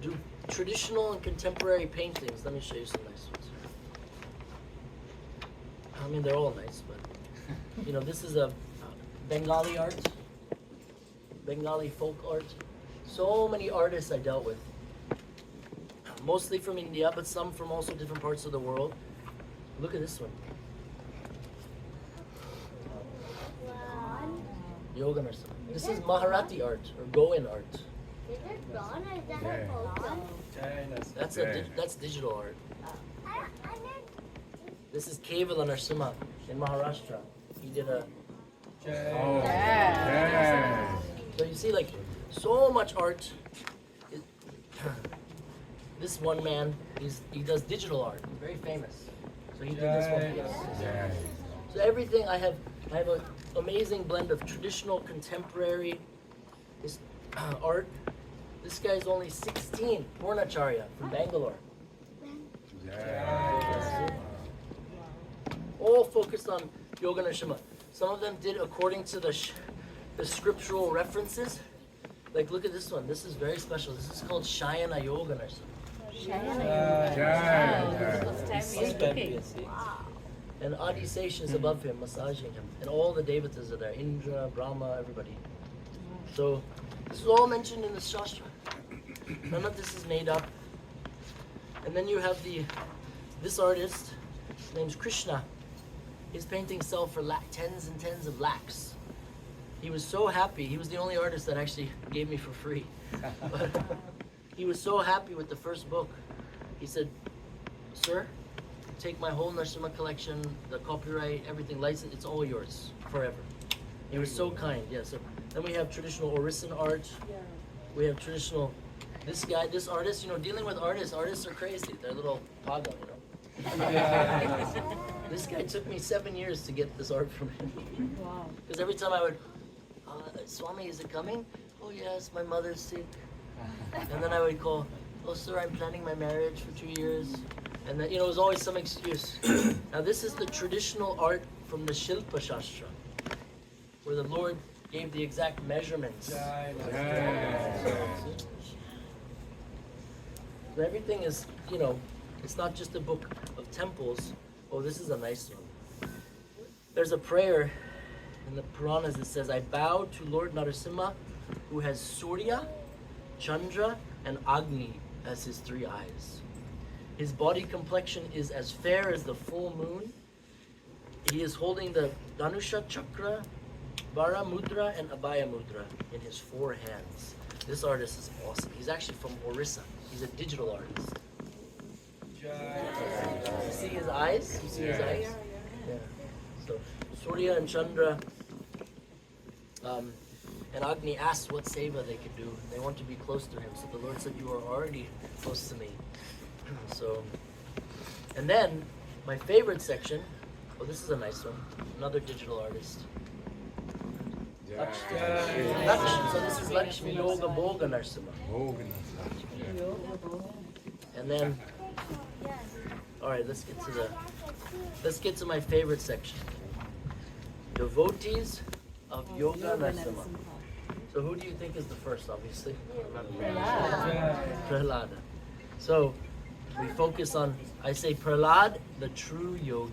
do traditional and contemporary paintings. Let me show you some nice ones. I mean, they're all nice, but this is a Bengali art, Bengali folk art. So many artists I dealt with, mostly from India, but some from also different parts of the world. Look at this one. Yoga Narasimha. This is Maharati art or Goan art. Is it drawn or is that a photo? That's digital art. This is Kevala Narasimha in Maharashtra. He did a. So you see, so much art. This one man, he does digital art. He's very famous. So he did this one. So everything I have an amazing blend of traditional, contemporary art. This guy's only 16, Purnacharya from Bangalore. All focused on Yoga Narasimha. Some of them did according to the scriptural references. Look at this one. This is very special. This is called Shayana Yoga Narasimha. And Adi Sesha is above him, massaging him. And all the devatas are there. Indra, Brahma, everybody. So, this is all mentioned in the Shastra. None of this is made up. And then you have this artist, his name's Krishna. His paintings sell for tens and tens of lakhs. He was so happy. He was the only artist that actually gave me for free. But he was so happy with the first book. He said, "Sir, take my whole Narasimha collection, the copyright, everything, license, it's all yours forever." He was so kind. Yeah. So then we have traditional Orissan art. We have traditional. This guy, this artist, dealing with artists are crazy. They're a little paga, This guy took me 7 years to get this art from him. Wow. Because every time I would, "Swami, is it coming?" "Oh yes, my mother's sick." And then I would call, "Oh sir, I'm planning my marriage for 2 years." And then, it was always some excuse. Now this is the traditional art from the Shilpa Shastra, where the Lord gave the exact measurements. So everything is, it's not just a book of temples. Oh, this is a nice one. There's a prayer in the Puranas that says, "I bow to Lord Narasimha, who has Surya, Chandra, and Agni as his 3 eyes. His body complexion is as fair as the full moon. He is holding the Dhanusha Chakra, Vara Mudra, and Abhaya Mudra in his 4 hands." This artist is awesome. He's actually from Orissa. He's a digital artist. You see his eyes? You see his eyes? Yeah. So Surya and Chandra and Agni asked what seva they could do. They want to be close to him. So the Lord said, "You are already close to me." So, and then my favorite section Oh, this is a nice one. Another digital artist. Lakshmi. So this is Lakshmi Yoga Bhoga Narasimha. And then, all right, let's get to my favorite section. Devotees of Yoga Narasimha. So who do you think is the first, obviously? Prahlada. So we focus on, I say Prahlad, the true yogi.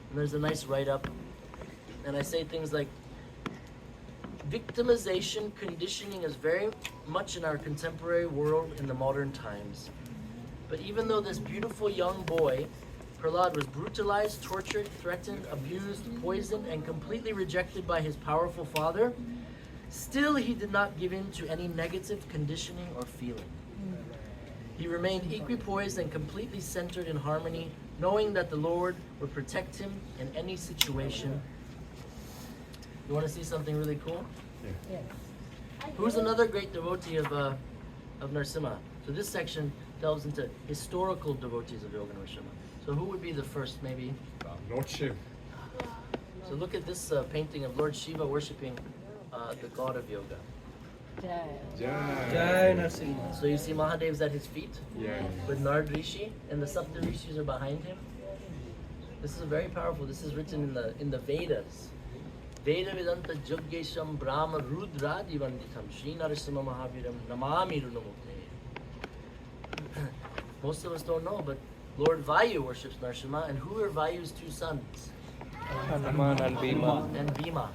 And there's a nice write-up. And I say things like, victimization conditioning is very much in our contemporary world in the modern times. But even though this beautiful young boy, Prahlad, was brutalized, tortured, threatened, abused, poisoned, and completely rejected by his powerful father, still he did not give in to any negative conditioning or feeling. He remained equipoised and completely centered in harmony, knowing that the Lord would protect him in any situation. You want to see something really cool? Yes. Who's another great devotee of Narasimha? So this section delves into historical devotees of Yoga Narasimha. So who would be the first, maybe? Lord Shiva. So look at this painting of Lord Shiva worshiping the god of yoga. Jai Narasimha. So you see Mahadev's at his feet Yeah. with Nard Rishi, and the Sapta Rishis are behind him. This is very powerful. This is written in the Vedas. Veda Vedanta Jagesham Brahma Rudra Divanditam Shri Narasimha Mahaviram Namami Runamukte. Most of us don't know, but Lord Vayu worships Narasimha, and who are Vayu's two sons? Hanuman and Bhima. And Bhima.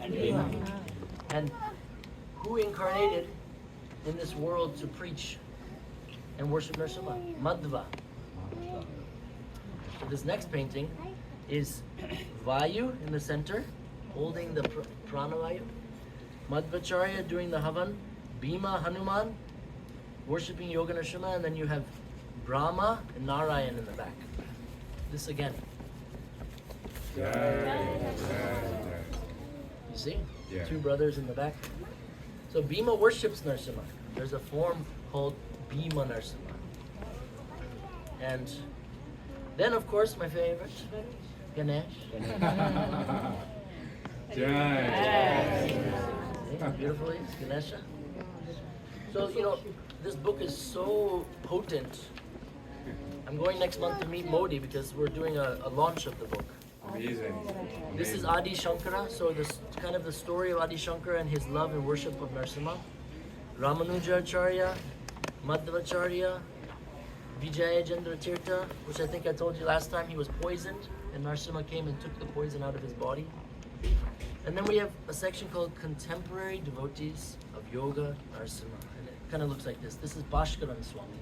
And who incarnated in this world to preach and worship Narasimha? Madhva. So this next painting is Vayu in the center, holding the pranavayu. Madhvacharya doing the Havan. Bhima, Hanuman, worshipping Yoga Narasimha, and then you have Brahma and Narayan in the back. This again. You see? Yeah. Two brothers in the back. So Bhima worships Narasimha. There's a form called Bhima Narasimha. And then, of course, my favorite, Ganesh. Beautifully, it's Ganesha. So, this book is so potent. I'm going next month to meet Modi because we're doing a launch of the book. Amazing. This is Adi Shankara, so this kind of the story of Adi Shankara and his love and worship of Narasimha. Ramanuja Acharya, Madhvacharya, Vijayajendra Tirtha, which I think I told you last time, he was poisoned, and Narasimha came and took the poison out of his body. And then we have a section called Contemporary Devotees of Yoga Narasimha, and it kind of looks like this. This is Bhaskaran Swami.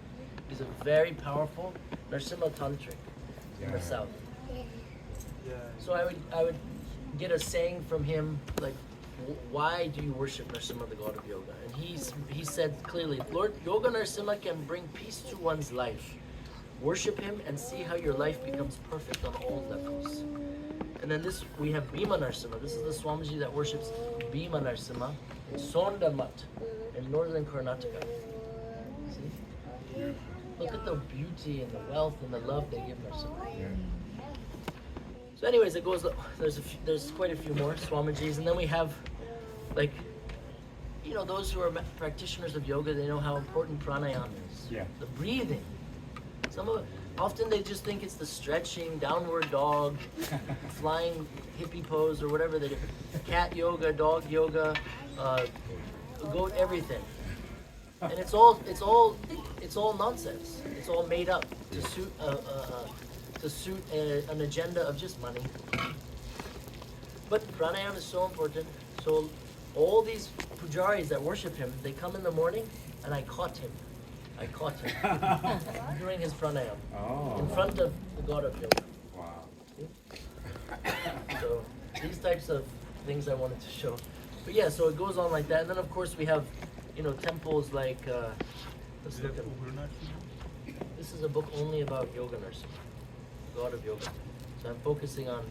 He's a very powerful Narasimha Tantric in the south. So I would get a saying from him like, why do you worship Narasimha, the god of yoga? And he said clearly, Lord, Yoga Narasimha can bring peace to one's life. Worship him and see how your life becomes perfect on all levels. And then we have Bhima Narasimha. This is the Swamiji that worships Bhima Narasimha in Sonda Mutt in northern Karnataka. See? Look at the beauty and the wealth and the love they give Narasimha. So anyways, it goes, there's quite a few more Swamijis, and then we have those who are practitioners of yoga, they know how important pranayama is. Yeah. The breathing. Often they just think it's the stretching, downward dog, flying hippie pose or whatever they do. Cat yoga, dog yoga, goat everything. And it's all nonsense. It's all made up to suit an agenda of just money. But pranayama is so important. So all these pujaris that worship him, they come in the morning, and I caught him doing his pranayama in front of the god of yoga. Wow. So these types of things I wanted to show. But yeah, so it goes on like that, and then of course we have, temples like. Let's look at. This is a book only about Yoga Narasimha, god of yoga. So I'm focusing on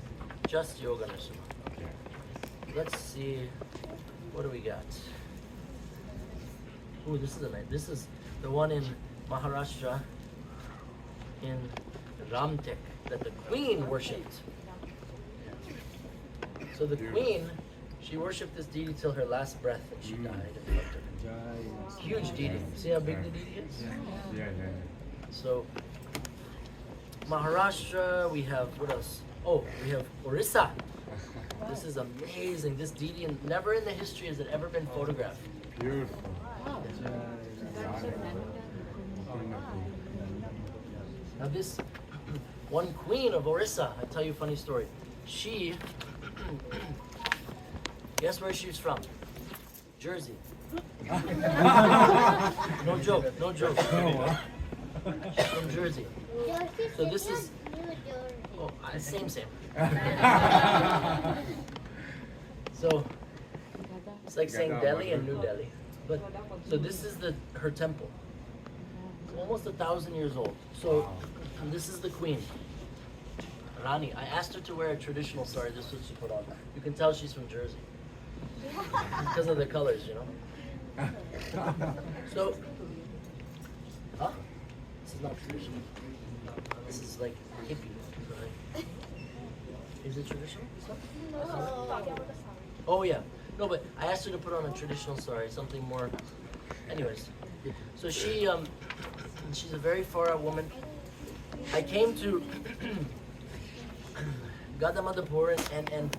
just Yoga Narasimha. Let's see, what do we got? Ooh, this is This is the one in Maharashtra, in Ramtek, that the Queen worshipped. So the queen, she worshipped this deity till her last breath, and she died and left her. Huge deity. See how big the deity is? Yeah. So Maharashtra, we have what else? Oh, we have Orissa. This is amazing. This deity, never in the history has it ever been photographed. Beautiful. Now this one queen of Orissa, I'll tell you a funny story. She, guess where she's from? Jersey. No joke, no joke. She's from Jersey. So this is, same. So it's like saying Delhi and New Delhi. But so this is her temple. It's almost 1,000 years old. So this is the queen, Rani. I asked her to wear a traditional sari. This is what she put on. You can tell she's from Jersey because of the colors, you know. So, this is not traditional. This is like hippie. Right? Is it traditional? Oh yeah. No, but I asked her to put on a traditional sari, something more. Anyways, so she's a very far out woman. I came to Gadamadapur and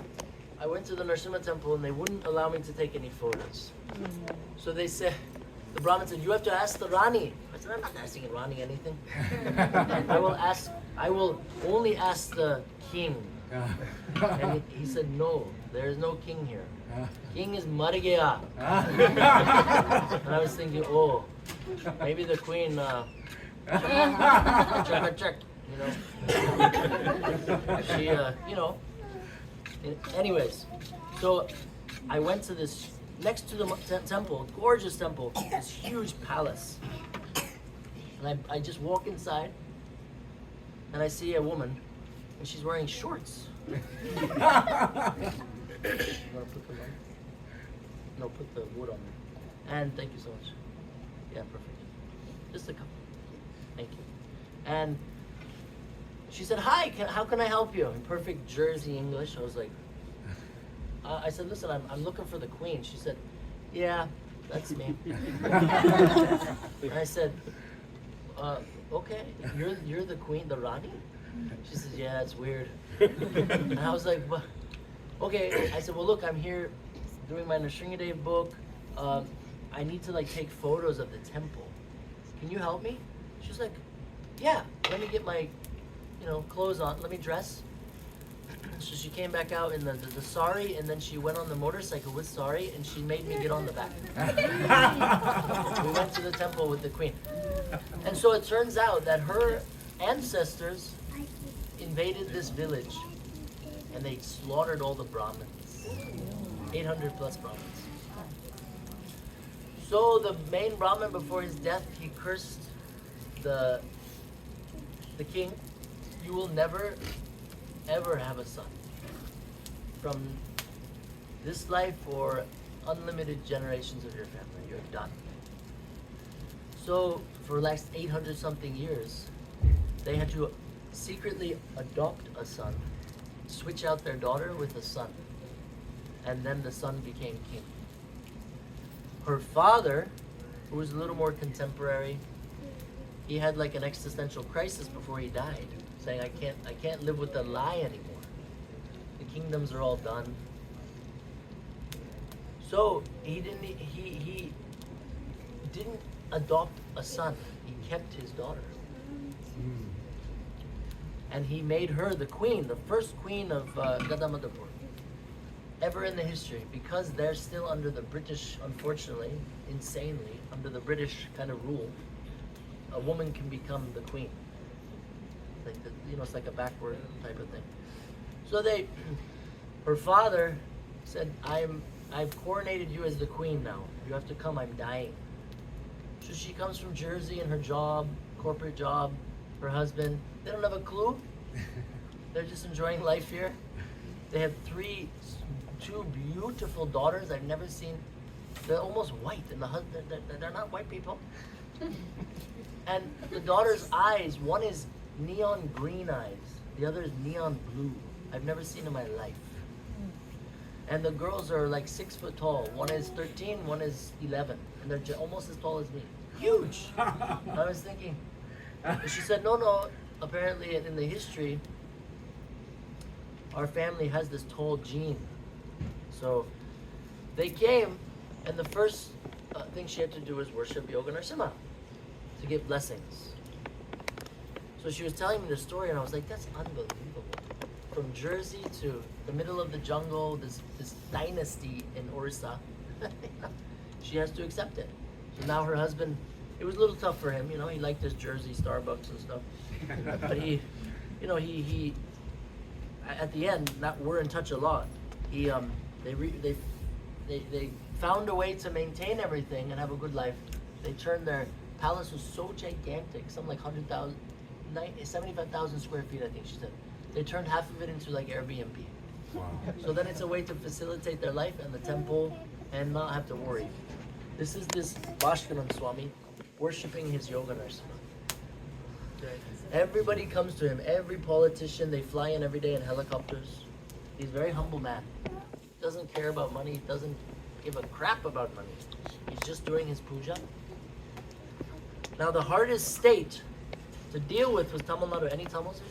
I went to the Narasimha temple and they wouldn't allow me to take any photos. So they said, the Brahmin said, you have to ask the Rani. I said, I'm not asking Rani anything. I will only ask the king. And he said, no, there is no king here. King is mar gaya. And I was thinking, oh, maybe the queen, check, you know. She, you know. Anyways, so I went to this, next to the temple, gorgeous temple, this huge palace. And I just walk inside, and I see a woman, and she's wearing shorts. You wanna put them on? No, put the wood on there. And thank you so much. Yeah, perfect. Just a couple. Thank you. And she said, hi, how can I help you? In perfect Jersey English. I was like, I said, listen, I'm looking for the queen. She said, yeah, that's me. And I said, okay, you're the queen, the Rani? She says, yeah, it's weird. And I was like, well, okay. I said, well, look, I'm here doing my Nrsimhadev book. I need to like take photos of the temple. Can you help me? She was like, yeah, let me get my, clothes on. Let me dress. So she came back out in the sari, and then she went on the motorcycle with sari, and she made me get on the back. We went to the temple with the queen. And so it turns out that her ancestors invaded this village, and they slaughtered all the Brahmins. 800 plus Brahmins. So the main Brahmin, before his death, he cursed the king, you will never ever have a son from this life or unlimited generations of your family. You're done. So for the last 800 something years, they had to secretly adopt a son, switch out their daughter with a son, and then the son became king. Her father, who was a little more contemporary, he had like an existential crisis before he died, saying, I can't live with the lie anymore. The kingdoms are all done. So he didn't adopt a son. He kept his daughter. And he made her the queen, the first queen of Gadamadapur ever in the history, because they're still under the British, unfortunately, insanely, under the British kind of rule. A woman can become the queen. Like it's like a backward type of thing. So her father said, I've coronated you as the queen now. You have to come, I'm dying. So she comes from Jersey and her job, corporate job, her husband, they don't have a clue. They're just enjoying life here. They have two beautiful daughters I've never seen. They're almost white, and the husband, they're not white people. And the daughter's eyes, one is neon green eyes, the other is neon blue. I've never seen in my life. And the girls are like 6 foot tall. One is 13, one is 11. And they're almost as tall as me. Huge! I was thinking. And she said, no, apparently in the history, our family has this tall gene. So they came, and the first thing she had to do was worship Yoga Narasimha to get blessings. So she was telling me the story, and I was like, that's unbelievable. From Jersey to the middle of the jungle, this dynasty in Orissa, she has to accept it. So now her husband, it was a little tough for him, he liked his Jersey Starbucks and stuff. But he at the end, we're in touch a lot. They found a way to maintain everything and have a good life. They turned their palace was so gigantic, something like 75,000 square feet, I think she said. They turned half of it into like Airbnb. Wow. So then it's a way to facilitate their life and the temple and not have to worry. This is this Bhashkaran Swami worshipping his Yoga Narasimha. Everybody comes to him, every politician, they fly in every day in helicopters. He's a very humble man. Doesn't care about money, doesn't give a crap about money. He's just doing his puja. Now the hardest state to deal with was Tamil Nadu. Any Tamils?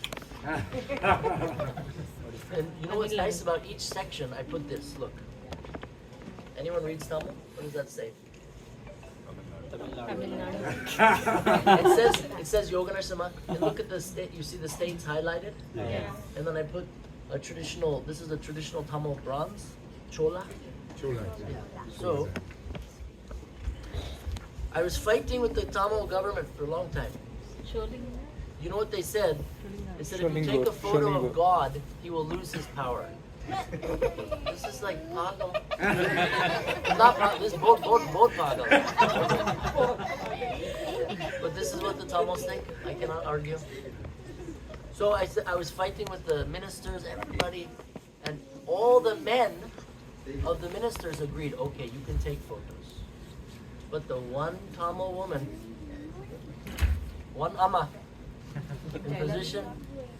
And you know what's nice about each section? I put this, look. Anyone reads Tamil? What does that say? It says Yoga Narasimha. And look at the state, you see the states highlighted? Yeah. And then I put a traditional, this is a traditional Tamil bronze, Chola. Chola. So, I was fighting with the Tamil government for a long time. You know what they said? They said if you take a photo of God, he will lose his power. This is like pagal. Not pagal, this is both pagal. But this is what the Tamils think. I cannot argue. So I was fighting with the ministers, everybody, and all the men of the ministers agreed, okay, you can take photos. But the one Tamil woman, one Amma, in position,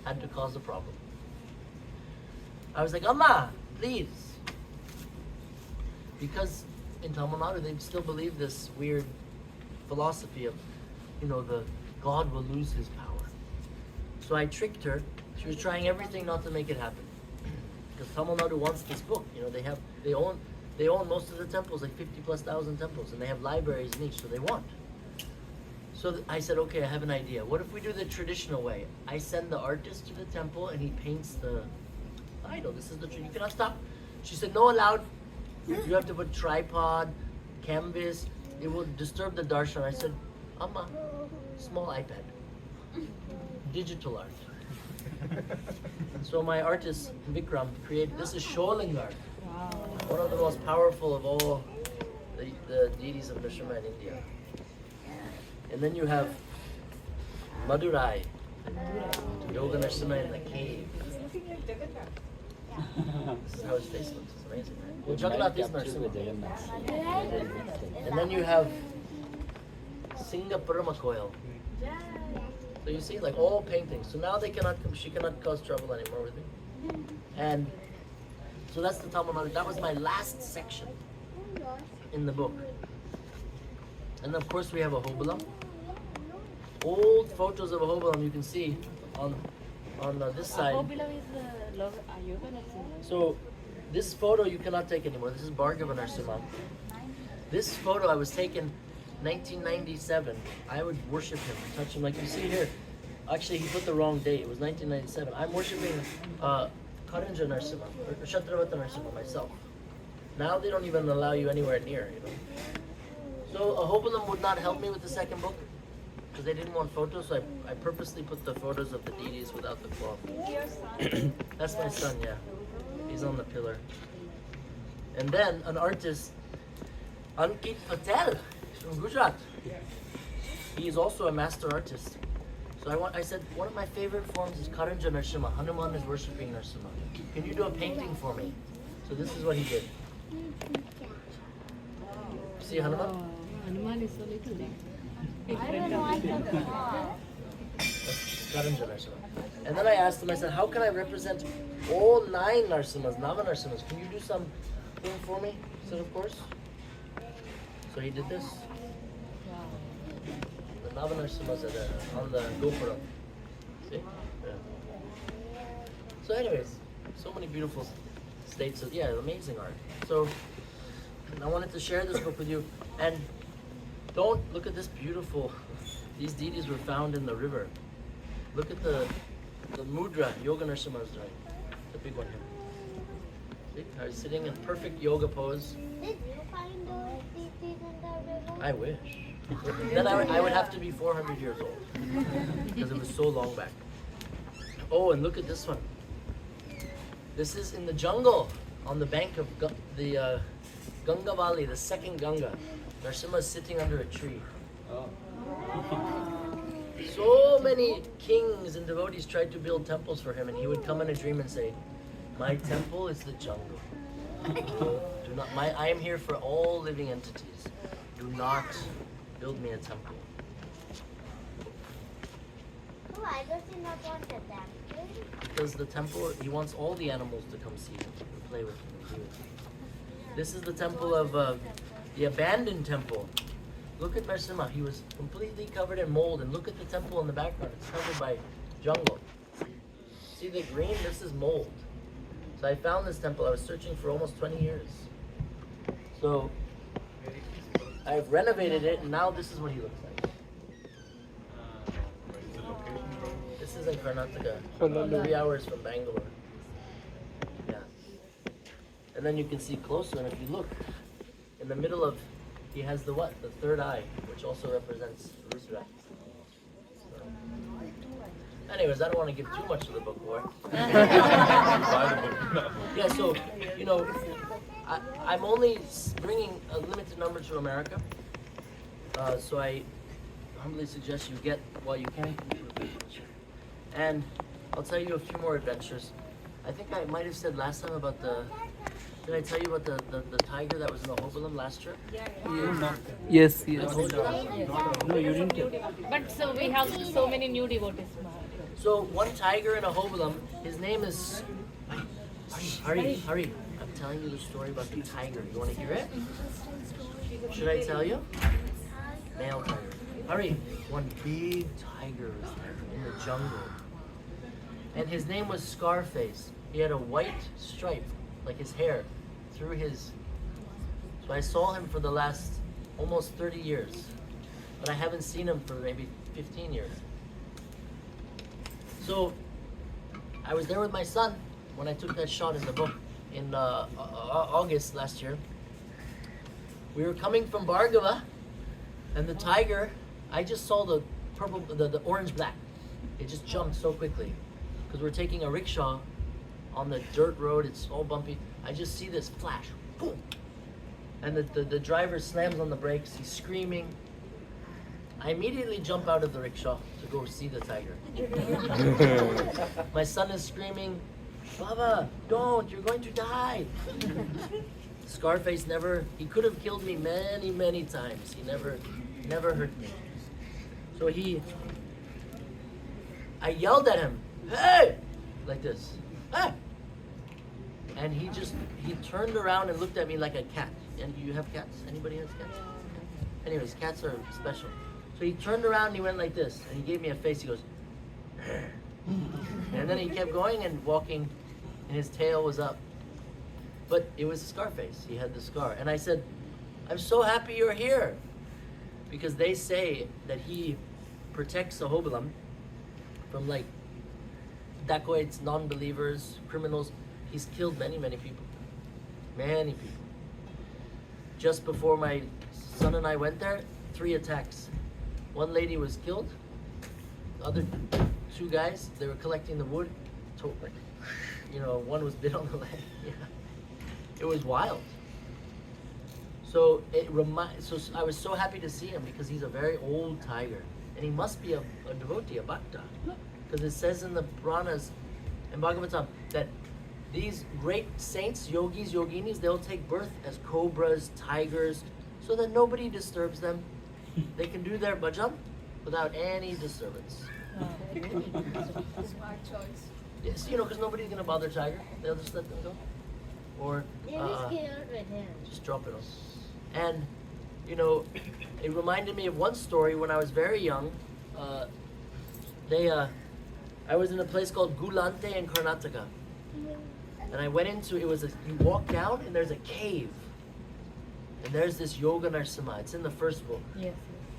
had to cause a problem. I was like, Amma, please. Because in Tamil Nadu, they still believe this weird philosophy of, the God will lose his power. So I tricked her. She was trying everything not to make it happen. Because Tamil Nadu wants this book. They own most of the temples, like 50,000+ temples, and they have libraries in each, so they want. So I said, okay, I have an idea. What if we do the traditional way? I send the artist to the temple and he paints the idol. This is you cannot stop. She said, no allowed. You have to put tripod, canvas. It will disturb the darshan. I said, Amma, small iPad. Digital art. So my artist, Vikram, created, this is Sholingar. Wow. One of the most powerful of all the deities of Narasimha in India. And then you have Madurai, Yoga Narasimha in the cave. This is how his face looks. It's amazing, right? Well, Jagannath is Narasimha. And then you have Singapurama Coil. So you see, like all paintings. So now she cannot cause trouble anymore with me. And so that's the Tamil Nadu. That was my last section in the book. And of course we have a hobalam. Old photos of a hobalam you can see on this side. So this photo you cannot take anymore. This is Bhargava Narasimha. This photo I was taken 1997. I would worship him, touch him like you see here. Actually, he put the wrong date. It was 1997. I'm worshiping Karanja Narasimha, or Kshatravata Narasimha myself. Now they don't even allow you anywhere near, So a hobalam would not help me with the second book because they didn't want photos. So I purposely put the photos of the deities without the cloth. That's my son, yeah. He's on the pillar. And then an artist, Ankit Patel from Gujarat. He is also a master artist. So I said, one of my favorite forms is Karanja Narasimha. Hanuman is worshipping Narasimha. Can you do a painting for me? So this is what he did. See Hanuman? Hanuman is so little. I don't like the Karanja Narasimha. And then I asked him, I said, how can I represent all 9 Narasimhas, Nava Narasimhas? Can you do some thing for me? He said, of course. So he did this. The Nava Narasimhas on the GoPro. See? Yeah. So anyways, so many beautiful states of, amazing art. So I wanted to share this book with you. And don't look at this beautiful, these deities were found in the river. Look at the mudra Yoga Narasimha is doing. The big one here. See how he's sitting in perfect yoga pose. Did you find those deities in the river? I wish. Then I would have to be 400 years old because it was so long back. Oh, and look at this one. This is in the jungle on the bank of the Ganga Valley, the second Ganga. Narasimha is sitting under a tree. So many kings and devotees tried to build temples for him, and he would come in a dream and say, "My temple is the jungle. Do not. I am here for all living entities. Do not build me a temple." Why does he not want a temple? Because the temple, he wants all the animals to come see him and play with him. And be with him. This is the temple of the abandoned temple. Look at Narasimha. He was completely covered in mold, and look at the temple in the background. It's covered by jungle. See the green? This is mold. So I found this temple. I was searching for almost 20 years. So I've renovated it, and now this is what he looks like. This is in Karnataka, 3 hours from Bangalore. Yeah. And then you can see closer, and if you look, in the middle of, he has the what? The third eye, which also represents Rudra. So. Anyways, I don't want to give too much of the book away. Yeah, so, I'm only bringing a limited number to America. So I humbly suggest you get what you can. And I'll tell you a few more adventures. I think I might have said last time about did I tell you about the tiger that was in the Hobalam last trip? Yes, I yes. told you that. No, you didn't. But so we have so many new devotees. So one tiger in a Hobalam, his name is Hurry. I'm telling you the story about the tiger. You want to hear it? Should I tell you? Male tiger. Hurry. One big tiger was there in the jungle. And his name was Scarface. He had a white stripe, like his hair, through his... So I saw him for the last almost 30 years. But I haven't seen him for maybe 15 years. So I was there with my son when I took that shot in the book in August last year. We were coming from Bhargava, and the tiger, I just saw the purple, the orange-black. It just jumped so quickly. Because we're taking a rickshaw on the dirt road, it's all bumpy. I just see this flash, boom. And the driver slams on the brakes, he's screaming. I immediately jump out of the rickshaw to go see the tiger. My son is screaming, "Baba, don't, you're going to die." Scarface he could have killed me many, many times. He never hurt me. So I yelled at him, "Hey!" like this, "Hey!" And he turned around and looked at me like a cat. And you have cats? Anybody has cats? Anyways, cats are special. So he turned around and he went like this, and he gave me a face. He goes, and then he kept going and walking, and his tail was up. But it was Scarface. He had the scar. And I said, "I'm so happy you're here," because they say that he protects the Hobalam from like dacoits, non-believers, criminals. He's killed many, many people. Many people. Just before my son and I went there, 3 attacks. One lady was killed. The other 2 guys, they were collecting the wood. One was bit on the leg. Yeah. It was wild. So I was so happy to see him because he's a very old tiger. And he must be a devotee, a bhakta. Because it says in the Puranas and Bhagavatam that these great saints, yogis, yoginis, they'll take birth as cobras, tigers, so that nobody disturbs them. They can do their bhajan without any disturbance. Smart choice. Yes, you know, because nobody's gonna bother tiger. They'll just let them go, or just drop it off. And you know, it reminded me of one story when I was very young. I was in a place called Gulante in Karnataka, and I went into you walk down and there's a cave, and there's this Yoga Narasimha. It's in the first book. Yes.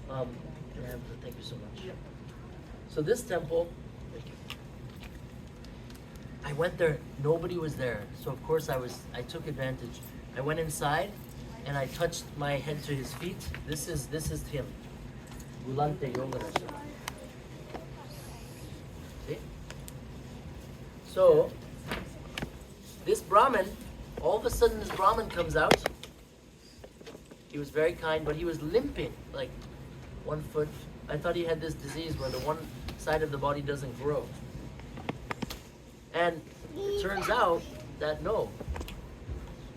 Thank you so much. So this temple, I went there. Nobody was there, so of course I took advantage. I went inside, and I touched my head to his feet. This is him, Gulante Yoga Narasimha. See? So this Brahmin, all of a sudden this Brahmin comes out. He was very kind, but he was limping, like 1 foot. I thought he had this disease where the one side of the body doesn't grow. And it turns out that no,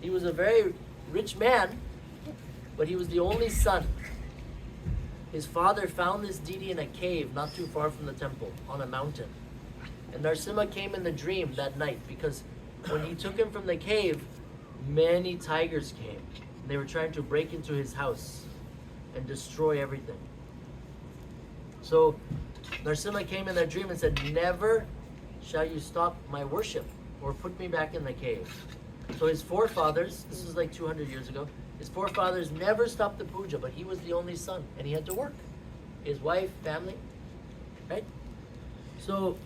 he was a very rich man, but he was the only son. His father found this deity in a cave not too far from the temple on a mountain. And Narasimha came in the dream that night because when he took him from the cave, many tigers came. They were trying to break into his house and destroy everything. So Narasimha came in that dream and said, "Never shall you stop my worship or put me back in the cave." So his forefathers, this is like 200 years ago, his forefathers never stopped the puja, but he was the only son and he had to work. His wife, family, right? So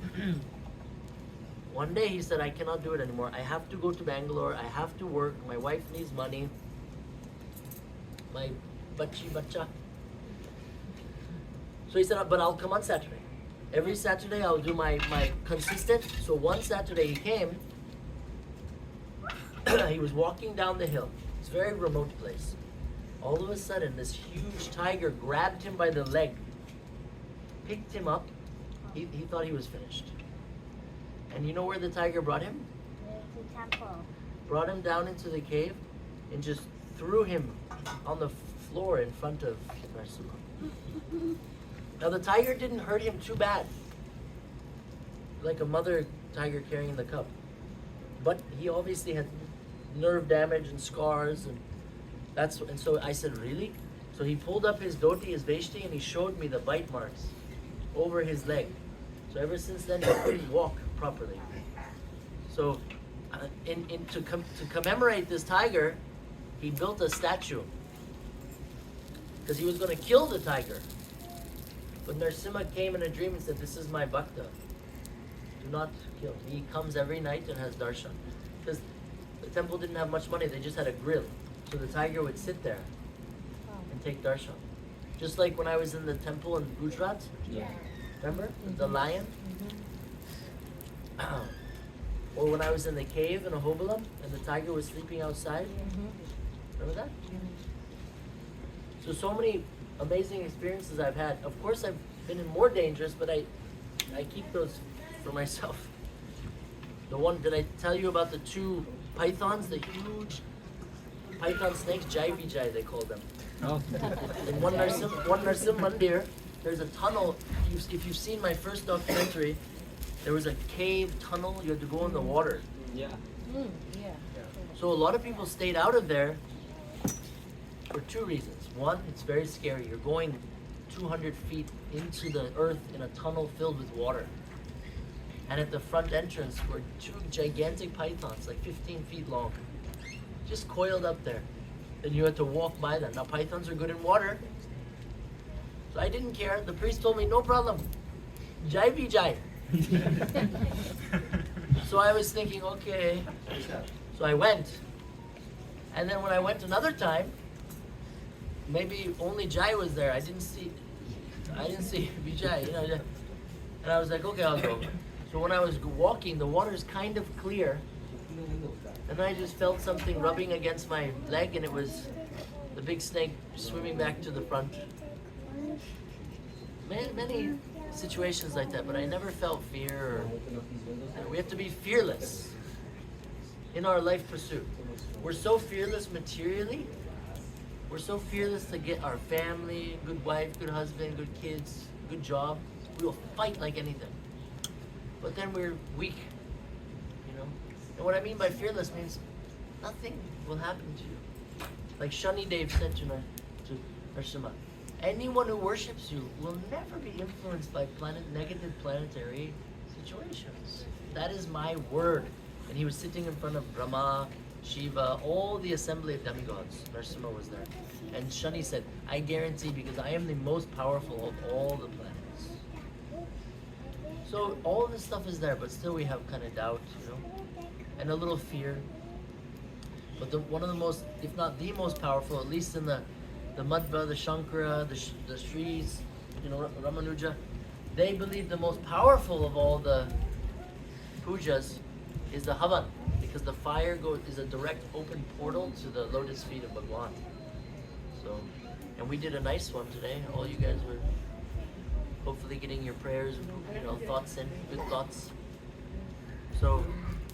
one day he said, "I cannot do it anymore. I have to go to Bangalore. I have to work. My wife needs money. My bacha." So he said, "But I'll come on Saturday. Every Saturday I'll do my consistent." So one Saturday he came. He was walking down the hill. It's a very remote place. All of a sudden, this huge tiger grabbed him by the leg, picked him up. He thought he was finished. And you know where the tiger brought him? The temple. Brought him down into the cave and just threw him on the floor in front of Narasimha. Now the tiger didn't hurt him too bad, like a mother tiger carrying the cub. But he obviously had nerve damage and scars, and so I said, "Really?" So he pulled up his dhoti, his veshti, and he showed me the bite marks over his leg. So ever since then, he couldn't walk properly. So to commemorate this tiger, he built a statue because he was going to kill the tiger. But Narasimha came in a dream and said, "This is my bhakta. Do not kill." He comes every night and has darshan. Because the temple didn't have much money, they just had a grill. So the tiger would sit there and take darshan. Just like when I was in the temple in Gujarat. Yeah. Remember? The lion? Or when I was in the cave in Ahobilam and the tiger was sleeping outside. Remember that? So many amazing experiences I've had. Of course I've been in more dangers, but I keep those for myself. The one, did I tell you about the two pythons, the huge python snakes, Jai Vijay they call them. Oh. In one Narasimha Mandir, there's a tunnel. If you've seen my first documentary, there was a cave tunnel, you had to go in the water. Yeah. Yeah. So a lot of people stayed out of there for two reasons. One, it's very scary. You're going 200 feet into the earth in a tunnel filled with water. And at the front entrance were two gigantic pythons, like 15 feet long, just coiled up there. And you had to walk by them. Now pythons are good in water. So I didn't care. The priest told me, "No problem. Jai Vijay." So I was thinking, okay. So I went. And then when I went another time, maybe only Jai was there. I didn't see Vijay, you know. And I was like, okay, I'll go. So when I was walking, the water's kind of clear. And I just felt something rubbing against my leg, and it was the big snake swimming back to the front. Many situations like that, but I never felt fear. We have to be fearless in our life pursuit. We're so fearless materially. We're so fearless to get our family, good wife, good husband, good kids, good job. We will fight like anything. But then we're weak, you know? And what I mean by fearless means nothing will happen to you. Like Shani Dev said to Narasimha, anyone who worships you will never be influenced by negative planetary situations. That is my word. And he was sitting in front of Brahma, Shiva, all the assembly of demigods. Narasimha was there. And Shani said, I guarantee, because I am the most powerful of all the planets. So all this stuff is there, but still we have kind of doubt, you know, and a little fear. But one of the most, if not the most powerful, at least in the Madhva, the Shankara, the Sris, you know, Ramanuja, they believe the most powerful of all the pujas is the Havan, because the fire is a direct open portal to the lotus feet of Bhagwan. So, and we did a nice one today. All you guys were hopefully getting your prayers, you know, thoughts in, good thoughts. So,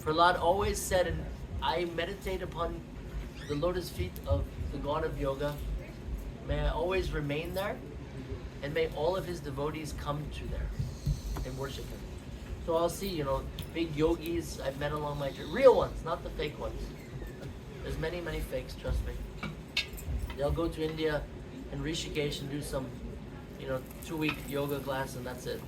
Prahlad always said, and I meditate upon the lotus feet of the God of Yoga. May I always remain there, and may all of his devotees come to there and worship him. So I'll see, you know, big yogis I've met along my journey, real ones, not the fake ones. There's many, many fakes, trust me. They'll go to India and Rishikesh and do some, you know, 2-week yoga class, and that's it.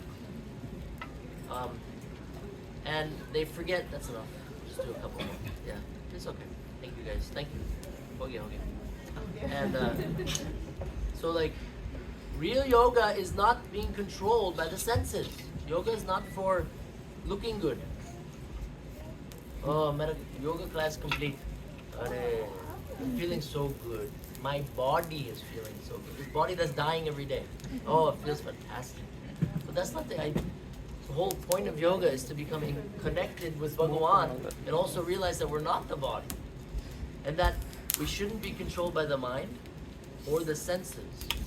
And they forget, that's enough. Just do a couple more. Yeah, it's okay. Thank you guys. Thank you. Okay. And so like, real yoga is not being controlled by the senses. Yoga is not for looking good. Oh, yoga class complete. I'm feeling so good. My body is feeling so good. This body that's dying every day. Oh, it feels fantastic. But that's not the idea. The whole point of yoga is to become connected with Bhagawan and also realize that we're not the body. And that we shouldn't be controlled by the mind or the senses.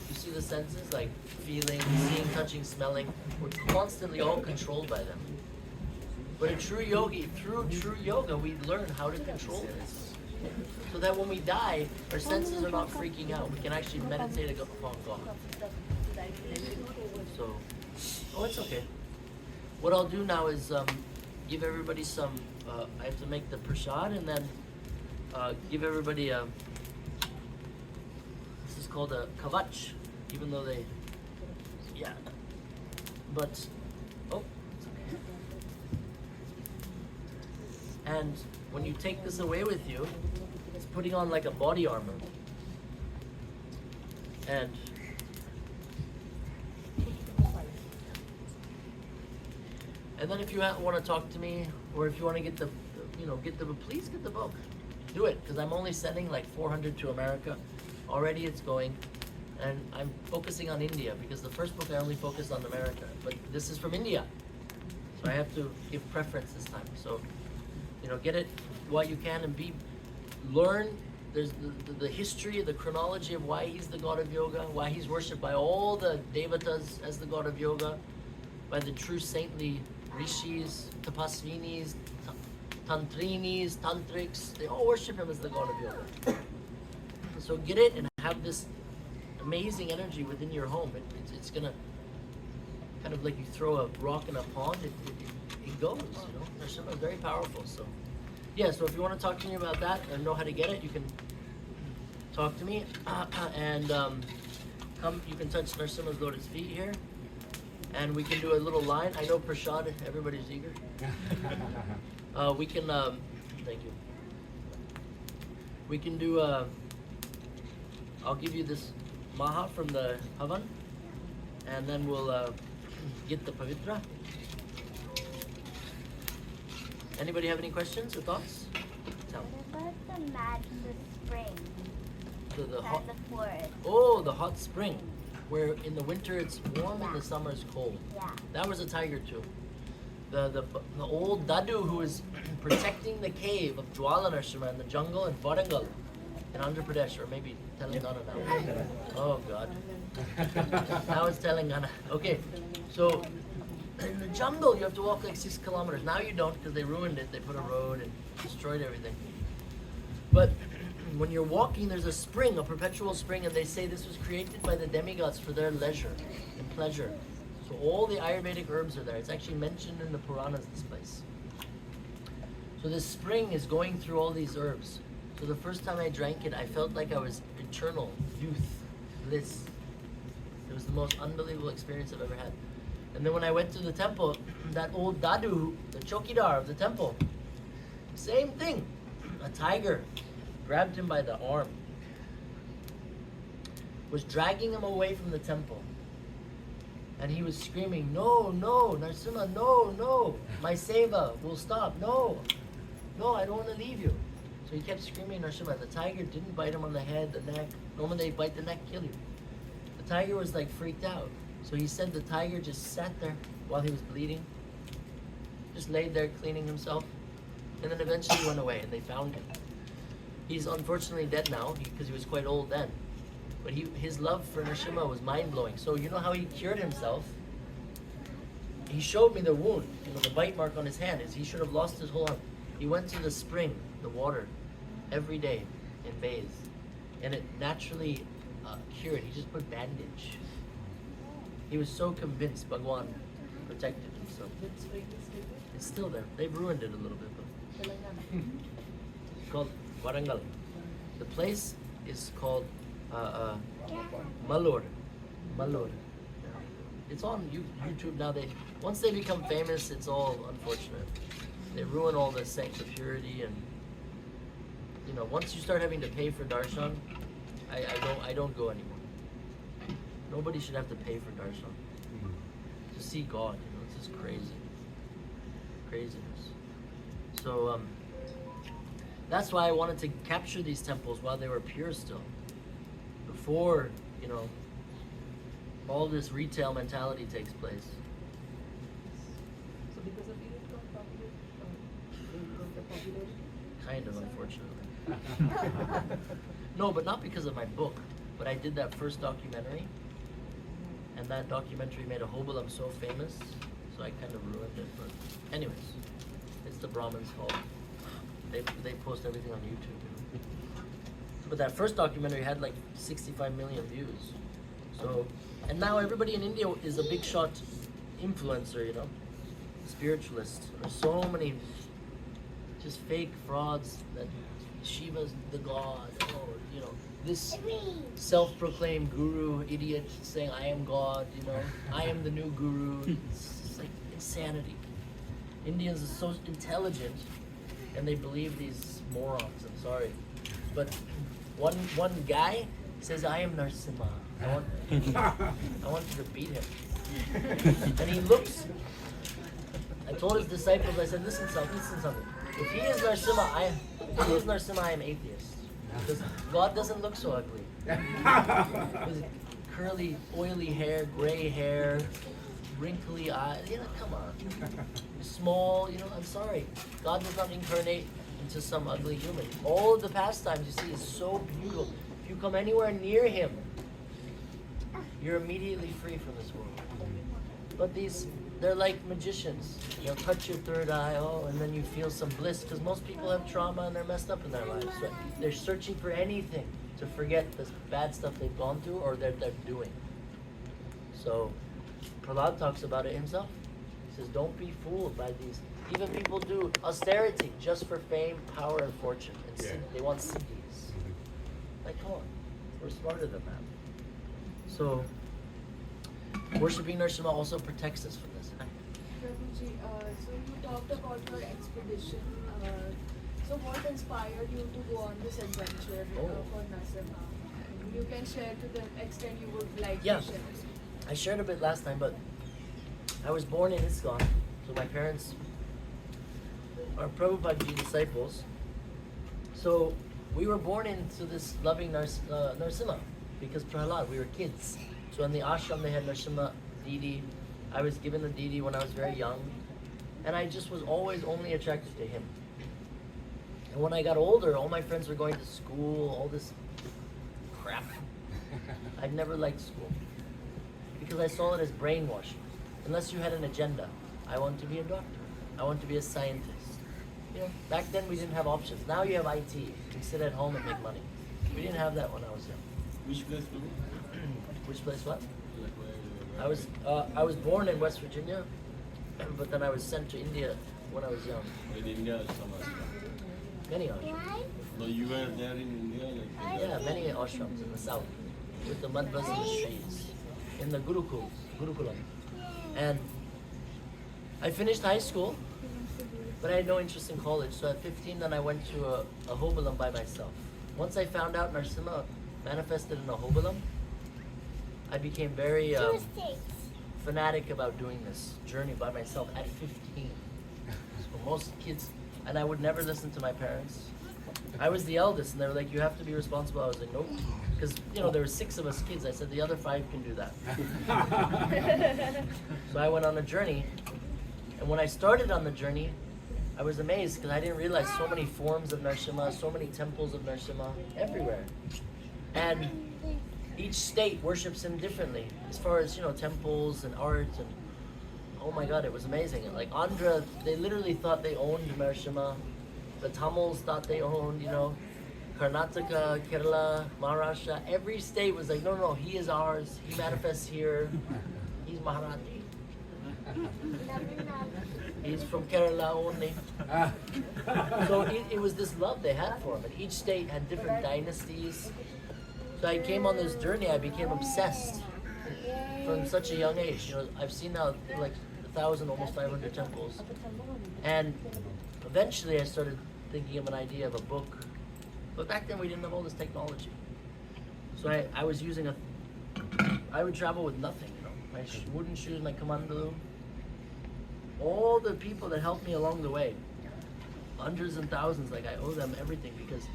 You see the senses, like feeling, seeing, touching, smelling. We're constantly all controlled by them. But a true yogi, through true yoga, we learn how to control this. So that when we die, our senses are not freaking out. We can actually meditate upon God. So, oh, it's okay. What I'll do now is give everybody some, I have to make the prasad and then give everybody a, this is called a kavach, even though they, yeah. But, oh, it's okay. And when you take this away with you, it's putting on like a body armor. And then if you want to talk to me, or if you want to get the, please get the book. Do it, because I'm only sending like 400 to America. Already it's going. And I'm focusing on India, because the first book I only focused on America. But this is from India. So I have to give preference this time. So, get it while you can and learn. There's the history, the chronology of why he's the god of yoga, why he's worshipped by all the devatas as the god of yoga, by the true saintly rishis, tapasvinis, tantrinis, tantrics. They all worship him as the god of yoga. So get it and have this amazing energy within your home. It's gonna kind of like you throw a rock in a pond. It goes. There's something very powerful. So yeah. So if you want to talk to me about that and know how to get it, you can talk to me and come. You can touch Narasimha's lotus feet here. And we can do a little line. I know prasad, everybody's eager. We can, thank you. We can do, I'll give you this maha from the Havan, and then we'll get the pavitra. Anybody have any questions or thoughts? Tell me. What about the spring? The hot, And the forest. oh, the hot spring. Where in the winter it's warm and the summer is cold. Yeah. That was a tiger too. The old Dadu who was protecting the cave of Jwala Narasimha in the jungle in Warangal in Andhra Pradesh, or maybe Telangana now. Oh God. Now it's Telangana. Okay, so in the jungle you have to walk like 6 kilometers. Now you don't, because they ruined it. They put a road and destroyed everything. But when you're walking, there's a spring, a perpetual spring, and they say this was created by the demigods for their leisure and pleasure. So all the Ayurvedic herbs are there. It's actually mentioned in the Puranas, this place. So this spring is going through all these herbs. So the first time I drank it, I felt like I was eternal youth, bliss. It was the most unbelievable experience I've ever had. And then when I went to the temple, that old Dadu, the chokidar of the temple, same thing. A tiger grabbed him by the arm, was dragging him away from the temple. And he was screaming, no, no, Narasimha, no, no, my seva will stop, no, no, I don't want to leave you. So he kept screaming, Narasimha. The tiger didn't bite him on the head, the neck. Normally they bite the neck, kill you. The tiger was like freaked out. So he said the tiger just sat there while he was bleeding, just laid there cleaning himself, and then eventually went away and they found him. He's unfortunately dead now because he was quite old then. But his love for Narasimha was mind-blowing. So you know how he cured himself? He showed me the wound, the bite mark on his hand. He should have lost his whole arm. He went to the spring, the water, every day and bathed. And it naturally cured. He just put bandage. He was so convinced Bhagwan protected him. So it's still there. They've ruined it a little bit. But it's called Warangal. The place is called Malur. Malur. It's on YouTube now. Once they become famous, it's all unfortunate. They ruin all the sects of purity, and once you start having to pay for darshan, I don't go anymore. Nobody should have to pay for darshan to see God. It's just craziness. So that's why I wanted to capture these temples while they were pure still, before all this retail mentality takes place. So because of you, it got popular? Kind of, unfortunately. No, but not because of my book. But I did that first documentary, and that documentary made Ahobalam so famous, so I kind of ruined it. But anyways, it's the Brahmins' fault. They post everything on YouTube. But that first documentary had like 65 million views. So, and now everybody in India is a big shot influencer, spiritualist. There's so many just fake frauds that Shiva's the god, or this self-proclaimed guru idiot saying I am God, I am the new guru. It's like insanity. Indians are so intelligent and they believe these morons. I'm sorry, but one guy says I am Narasimha. I want you to beat him. And he looks. I told his disciples, I said, listen something. If he is Narasimha, I am atheist. Because God doesn't look so ugly. With curly, oily hair, gray hair, wrinkly eyes. Come on. Small, I'm sorry. God does not incarnate into some ugly human. All of the pastimes you see is so beautiful. If you come anywhere near him, you're immediately free from this world. But they're like magicians. They'll touch your third eye, and then you feel some bliss, because most people have trauma and they're messed up in their lives. So they're searching for anything to forget this bad stuff they've gone through or they're doing. So Prahlad talks about it himself. He says, don't be fooled by these. Even people do austerity just for fame, power, and fortune. And they want siddhis. Like, come on. We're smarter than that. So, worshipping Narasimha also protects us from this. Prabhuji, so you talked about your expedition. So what inspired you to go on this adventure for Narasimha? You can share to the extent you would like to share. I shared a bit last time, but I was born in ISKCON. So my parents are Prabhupada disciples. So we were born into this loving Narasimha because Prahlad, we were kids. So in the ashram they had Narasimha Didi. I was given the Didi when I was very young. And I just was always only attracted to him. And when I got older, all my friends were going to school, all this crap. I'd never liked school. Because I saw it as brainwashing. Unless you had an agenda. I want to be a doctor. I want to be a scientist. Back then we didn't have options. Now you have IT. You can sit at home and make money. We didn't have that when I was young. Which place, Which place what? I was born in West Virginia, but then I was sent to India when I was young. In India, some Many ashrams. No, you were there in India, like. Yeah, many ashrams in the south, with the madras and the streets, in the Gurukulam. And I finished high school, but I had no interest in college. So at 15, then I went to a hobalam by myself. Once I found out Narasimha manifested in a hobalam, I became very fanatic about doing this journey by myself at 15. So most kids, and I would never listen to my parents. I was the eldest, and they were like, "You have to be responsible." I was like, "Nope," because there were 6 of us kids. I said, "The other 5 can do that." So I went on a journey, and when I started on the journey, I was amazed because I didn't realize so many forms of Narasimha, so many temples of Narasimha everywhere, and each state worships him differently as far as temples and art, and oh my God, it was amazing. Like Andhra, they literally thought they owned Narasimha. The Tamils thought they owned, Karnataka, Kerala, Maharashtra. Every state was like, no, he is ours. He manifests here. He's Maharaji. He's from Kerala only. So it was this love they had for him. And each state had different dynasties. So I came on this journey. I became obsessed from such a young age. I've seen now like 1,000, almost 500 temples. And eventually I started thinking of an idea of a book. But back then we didn't have all this technology. So I was using I would travel with nothing, my wooden shoes, my kamandalu. All the people that helped me along the way, hundreds and thousands, I owe them everything because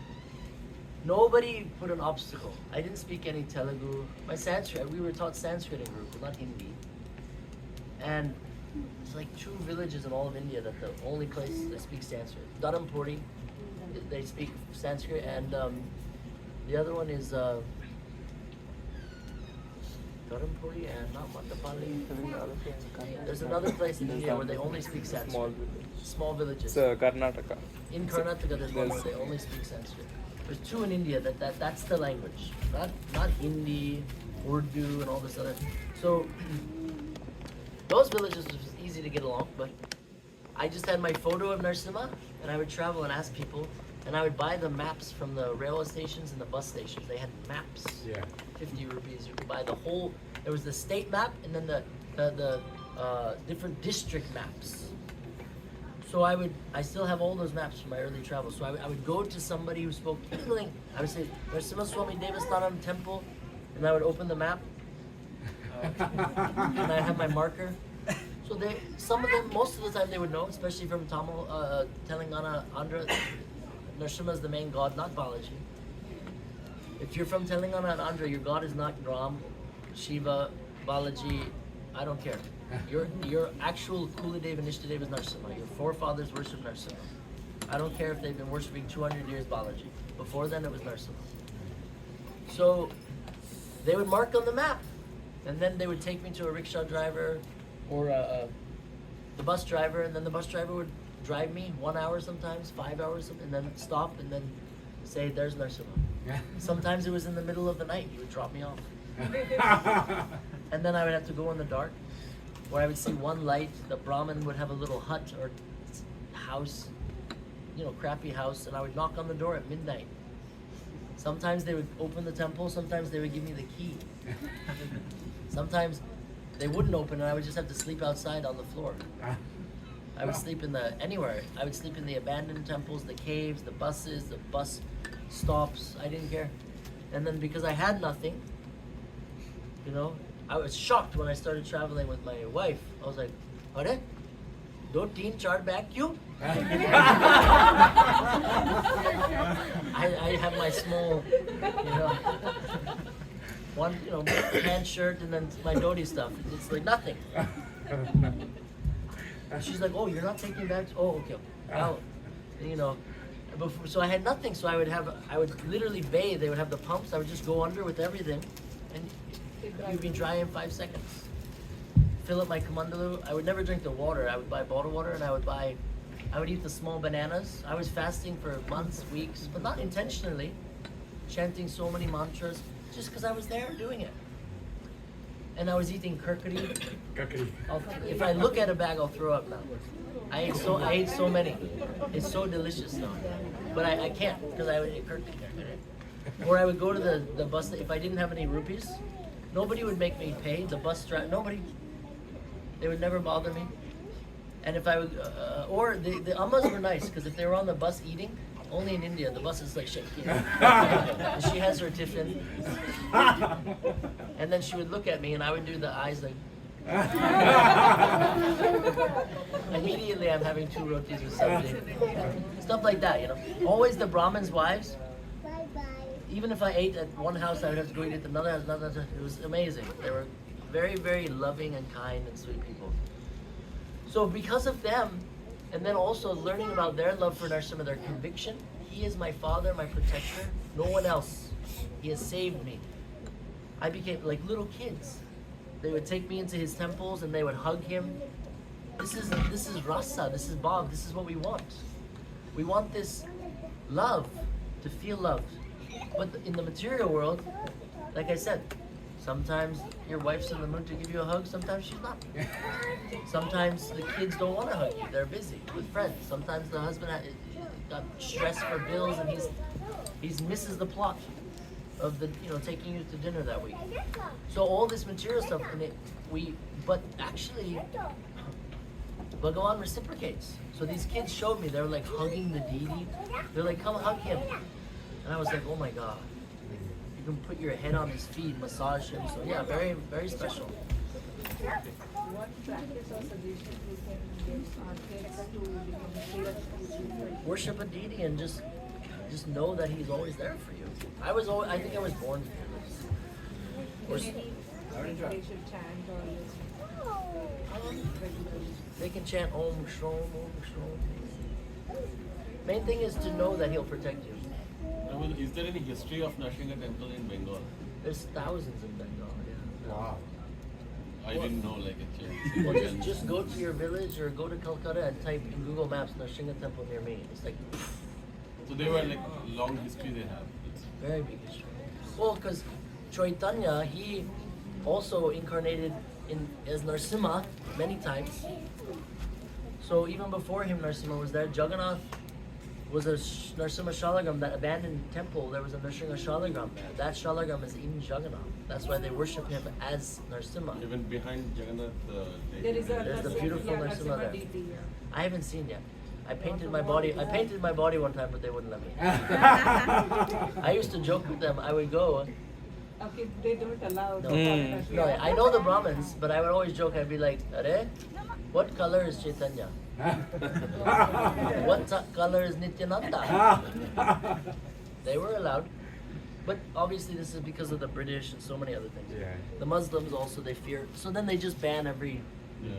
nobody put an obstacle. I didn't speak any Telugu. My Sanskrit, we were taught Sanskrit in Gurukul, not Hindi. And it's like 2 villages in all of India that the only place that speak Sanskrit. Dharampuri, they speak Sanskrit, and the other one is Dharampuri and not Matapali. There's another place in India where they only speak Sanskrit. Small villages. It's Karnataka. In Karnataka, there's one where they only speak Sanskrit. There's 2 in India that's the language, not Hindi, Urdu, and all this other. So those villages was easy to get along, but I just had my photo of Narasimha, and I would travel and ask people, and I would buy the maps from the railway stations and the bus stations. They had maps. Yeah. 50 rupees. You could buy the whole. There was the state map, and then the different district maps. So I still have all those maps from my early travel. So I would go to somebody who spoke English. I would say Narasimha Swami Devasthanam Temple, and I would open the map. And I have my marker. So some of them, most of the time they would know, especially from Tamil, Telangana, Andhra. Narasimha is the main god, not Balaji. If you're from Telangana and Andhra, your god is not Ram, Shiva, Balaji, I don't care. Your actual Kuladev and Ishtadev is Narasimha. Your forefathers worship Narasimha. I don't care if they've been worshipping 200 years Balaji. Before then it was Narasimha. So they would mark on the map. And then they would take me to a rickshaw driver or the bus driver, and then the bus driver would drive me 1 hour sometimes, 5 hours, and then stop and then say, "There's Narasimha." Sometimes it was in the middle of the night. He would drop me off. And then I would have to go in the dark, where I would see one light. The Brahmin would have a little hut or house, crappy house, and I would knock on the door at midnight. Sometimes they would open the temple, sometimes they would give me the key. Sometimes they wouldn't open and I would just have to sleep outside on the floor. I would sleep anywhere. I would sleep in the abandoned temples, the caves, the buses, the bus stops. I didn't care. And then because I had nothing, I was shocked when I started traveling with my wife. I was like, "Are? Do 3-4 bag kyun?" I have my small, one, pant shirt and then my dhoti stuff. It's like nothing. And she's like, "Oh, you're not taking bags? Oh, okay. Well, so I had nothing. So I would literally bathe. They would have the pumps. I would just go under with everything, and you'd be dry in 5 seconds. Fill up my kamandalu. I would never drink the water. I would buy bottled water, and I would eat the small bananas. I was fasting for months, weeks, but not intentionally, chanting so many mantras, just because I was there doing it. and I was eating kurkuri. If I look at a bag, I'll throw up now. I ate so many. It's so delicious now. But I can't because I would eat kurkuri. Or I would go to the bus, if I didn't have any rupees, nobody would make me pay. The bus driver, nobody. They would never bother me. And if I would, or the ammas were nice because if they were on the bus eating, only in India, the bus is like shaking. And she has her tiffin. And then she would look at me and I would do the eyes like. Immediately I'm having 2 rotis with sabji. Stuff like that, you know. Always the Brahmins' wives. Even if I ate at one house, I would have to go eat at another house, another house. It was amazing. They were very, very loving and kind and sweet people. So because of them, and then also learning about their love for Narasimha, their conviction, he is my father, my protector, no one else. He has saved me. I became like little kids. They would take me into his temples and they would hug him. This is rasa, this is bhav, this is what we want. We want this love, to feel loved. But in the material world, like I said, sometimes your wife's in the mood to give you a hug, sometimes she's not. Sometimes the kids don't want to hug you, they're busy with friends. Sometimes the husband got stressed for bills and he's misses the plot of the taking you to dinner that week. So all this material stuff but actually Bhagavan reciprocates. So these kids showed me, they were like hugging the deity. They're like, come hug him. And I was like, oh my God. You can put your head on his feet, massage him. So yeah, very, very special. What practice or suggestion you can give our kids to become Worship a deity and just know that he's always there for you. I think I was born fearless. They should chant or They can chant Om Shrom, Om Shrom. Main thing is to know that he'll protect you. Is there any history of Narasimha temple in Bengal? There's thousands in Bengal, yeah. Wow. I didn't know actually. Well, just go to your village or go to Calcutta and type in Google Maps Narasimha temple near me. It's like So they were like long history they have. very big history. Well, because Chaitanya, he also incarnated as Narasimha many times. So even before him, Narasimha was there. Jagannath was a Narasimha Shalagam, that abandoned temple. There was a Narasimha Shalagam there. That Shalagam is in Jagannath. That's why they worship him as Narasimha. Even behind Jagannath, There's the beautiful Narasimha there. I haven't seen yet. I painted my body one time, but they wouldn't let me. I used to joke with them. I would go. Okay, they don't allow. No, I know the Brahmins, but I would always joke. I'd be like, "Are, what color is Chaitanya? What color is Nityananda?" They were allowed, but obviously this is because of the British and so many other things. Yeah. The Muslims also, they fear. So then they just ban every,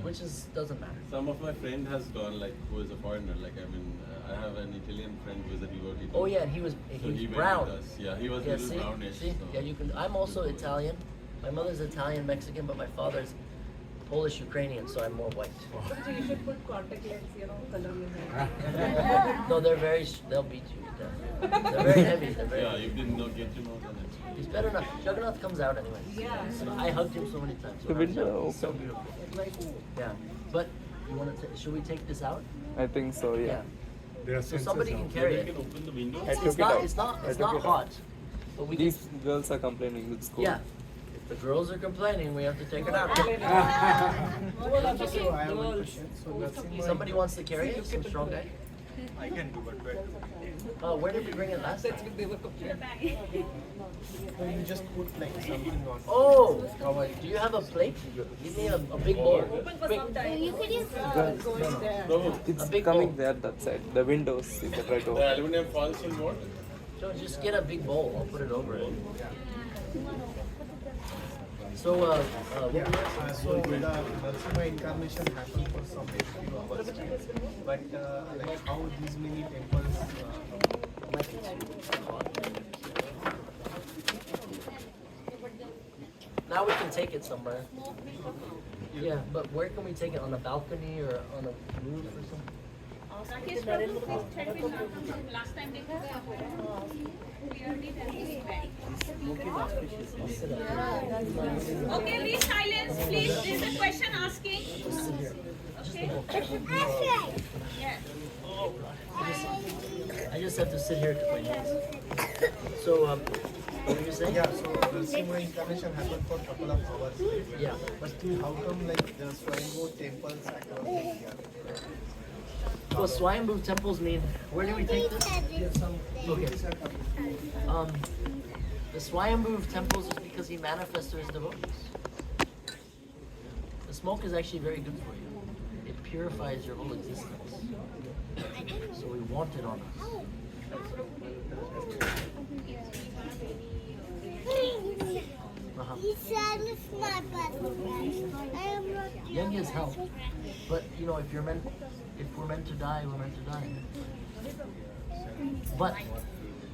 which doesn't matter. Some of my friend has gone who is a foreigner. I have an Italian friend who is a devotee. Oh yeah, and he was brown. Went with us. Yeah, he was a little brownish. See? So. Yeah, you can. I'm also Italian. My mother's Italian Mexican, but my father's Polish Ukrainian, so I'm more white. So you should put contact lens, color your hair. No, they'll beat you to death. They're very heavy. They're very Yeah, you didn't get to know that. He's better not. Jagannath comes out anyway. Yeah. So I hugged him so many times. The window So open. beautiful. Yeah, but you want to? Should we take this out? I think so, yeah. So somebody can carry You it. can open the window. I took It's it not. out. It's not. I It's took not it out. hot. But we can. These girls are complaining, it's cold. Yeah. If the girls are complaining, we have to take it out. Somebody wants to carry it? Some strong guy? I can do, but Where did we bring it last time? you just put something on. Oh! Do you have a plate? Give me a big bowl. Quick. You could use It's A big coming bowl. there, that side. The windows, you can try to The open. aluminum falls in what? So just get a big bowl. I'll put it over it. So, what Yeah, were you asking? so the Narasimha incarnation happened for some few hours, but how these many temples Now we can take it somewhere. Yeah, but where can we take it? On a balcony or on a roof or something? Rakesh Prabhu, please check with Narkam from last time they clearly tell us back. Okay, be silence, please. There's a question asking. Okay. Yes. I just have to sit here to my knees. So, what were you saying? Yeah, so Narasimha incarnation happened for a couple of hours. Yeah. But how come like the Swayambhu temples across India? Well, Swayambhu temples mean, where do we take this? Okay. The Swayambhu temples is because he manifests to his devotees. The smoke is actually very good for you. It purifies your whole existence. So we want it on us. Yajnas help, but you know, if we're meant to die, we're meant to die. But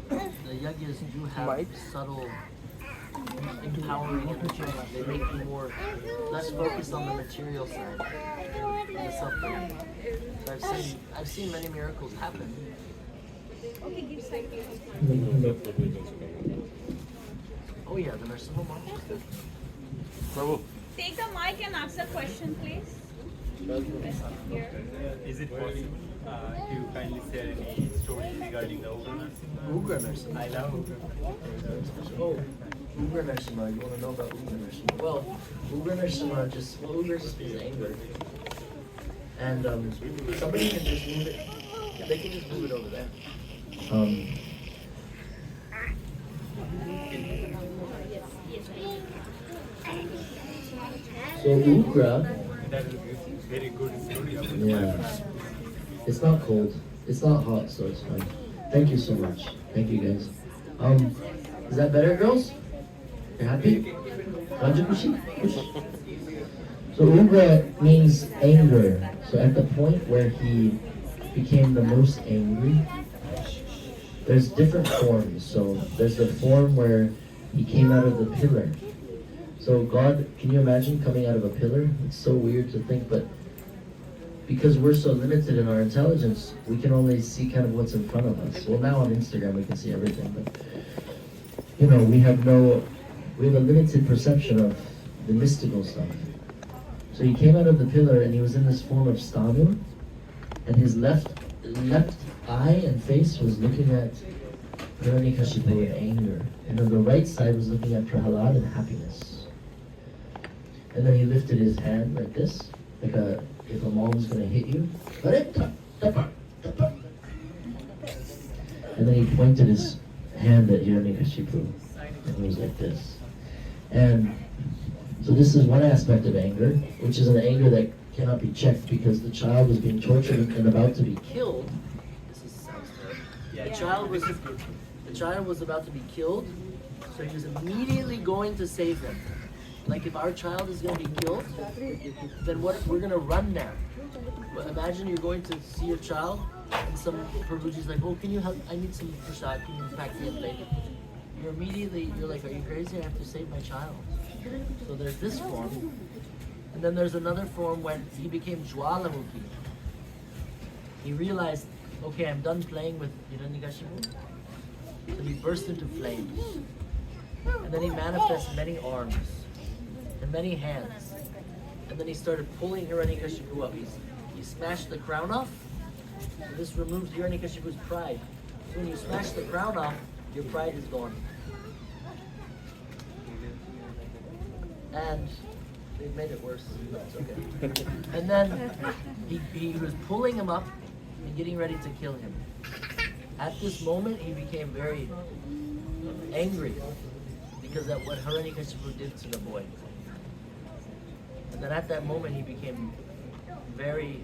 the yajnas do have subtle empowering energy. They make you more less focused on the material side, the suffering. So I've seen many miracles happen. Oh yeah, the Narasimha Puja. Prabhu. Take the mic and ask the question, please. Is it possible to kindly share any stories regarding the Ugra Narasimha. I love Oh, Ugra Narasimha. You want to know about Ugra Narasimha? Well, Ugra Narasimha Ugra just means anger. And somebody can just move it. They can just move it over there. So Ugra. that is very good story about Yeah. It's not cold. It's not hot, so it's fine. Thank you so much. Thank you guys. Is that better, girls? You happy? Rajakushi? So Ugra means anger. So at the point where he became the most angry, there's different forms. So there's the form where he came out of the pillar. So God, can you imagine coming out of a pillar? It's so weird to think, but because we're so limited in our intelligence, we can only see kind of what's in front of us. Well, now on Instagram we can see everything, but you know, we have a limited perception of the mystical stuff. So he came out of the pillar and he was in this form of stanu, and his left eye and face was looking at Hiranyakashipu in anger, and on the right side was looking at Prahalad in happiness. And then he lifted his hand like this, like if a mom's gonna hit you. And then he pointed his hand at Hiranyakashipu, and he was like this. And so this is one aspect of anger, which is an anger that cannot be checked because the child was being tortured and about to be killed. Sounds good. Yeah. The child was about to be killed, so he was immediately going to save him. Like if our child is going to be killed, then we're going to run now. But imagine you're going to see your child, and some Prabhuji's like, oh, can you help? I need some prasad. Can you pack me a plate? You're like, are you crazy? I have to save my child. So there's this form. And then there's another form when he became Jwalamukhi. He realized, okay, I'm done playing with Hiranyakashipu. So he burst into flames. And then he manifests many arms and many hands. And then he started pulling Hiranyakashipu up. He smashed the crown off. So this removes Hiranyakashipu's pride. So when you smash the crown off, your pride is gone. And they made it worse. It's okay. And then he was pulling him up and getting ready to kill him. At this moment, he became very angry because of what Hiranyakashipu did to the boy. And then at that moment, he became he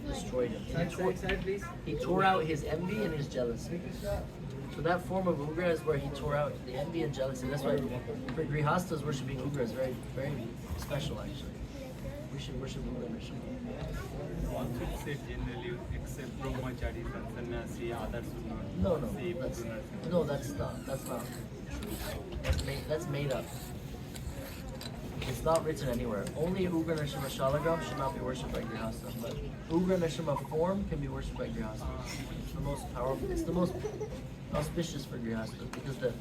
destroyed him. He tore out his envy and his jealousy. So that form of Ugra is where he tore out the envy and jealousy. That's why for Grihastas, worshiping Ugra is very, very special actually. We should worship Ugra Narasimha. Also it said generally except brahmacharis and sannyasi, others should not No, say Guru Narasimha. that's not true. That's made up. It's not written anywhere. Only Ugra Narasimha Shalagram should not be worshipped by Grihastha, but Ugra Narasimha form can be worshipped by Grihastha. It's the most powerful, it's the most auspicious for Grihastha because the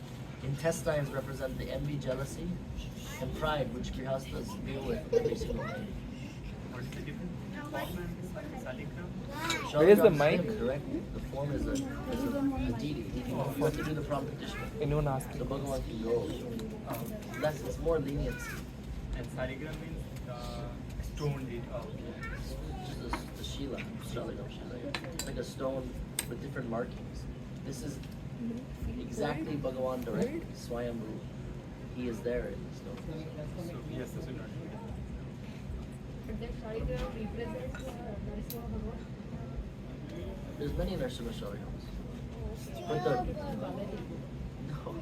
intestines represent the envy, jealousy, and pride which Grihasthas deal with every single day. What is the difference? Form and Saligram? Where is the Shalagram's mic? him directly. The form is a deity. You have to do the prompt petition. Anyone asking? The Bhagavan can go. Less, it's more leniency. And Saligram means stone did. Just the Shila, Shalagram Shila. It's like a stone with different markings. This is exactly Bhagavan directly, Swayambhu. He is there in the stone. So yes, this will not be. There's many Narasimha Shalagrams. But the no.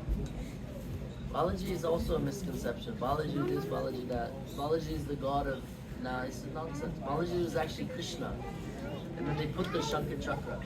Balaji is also a misconception. Balaji this, Balaji that. Balaji is the god of this is nonsense. Balaji was actually Krishna. And then they put the Shankar Chakra.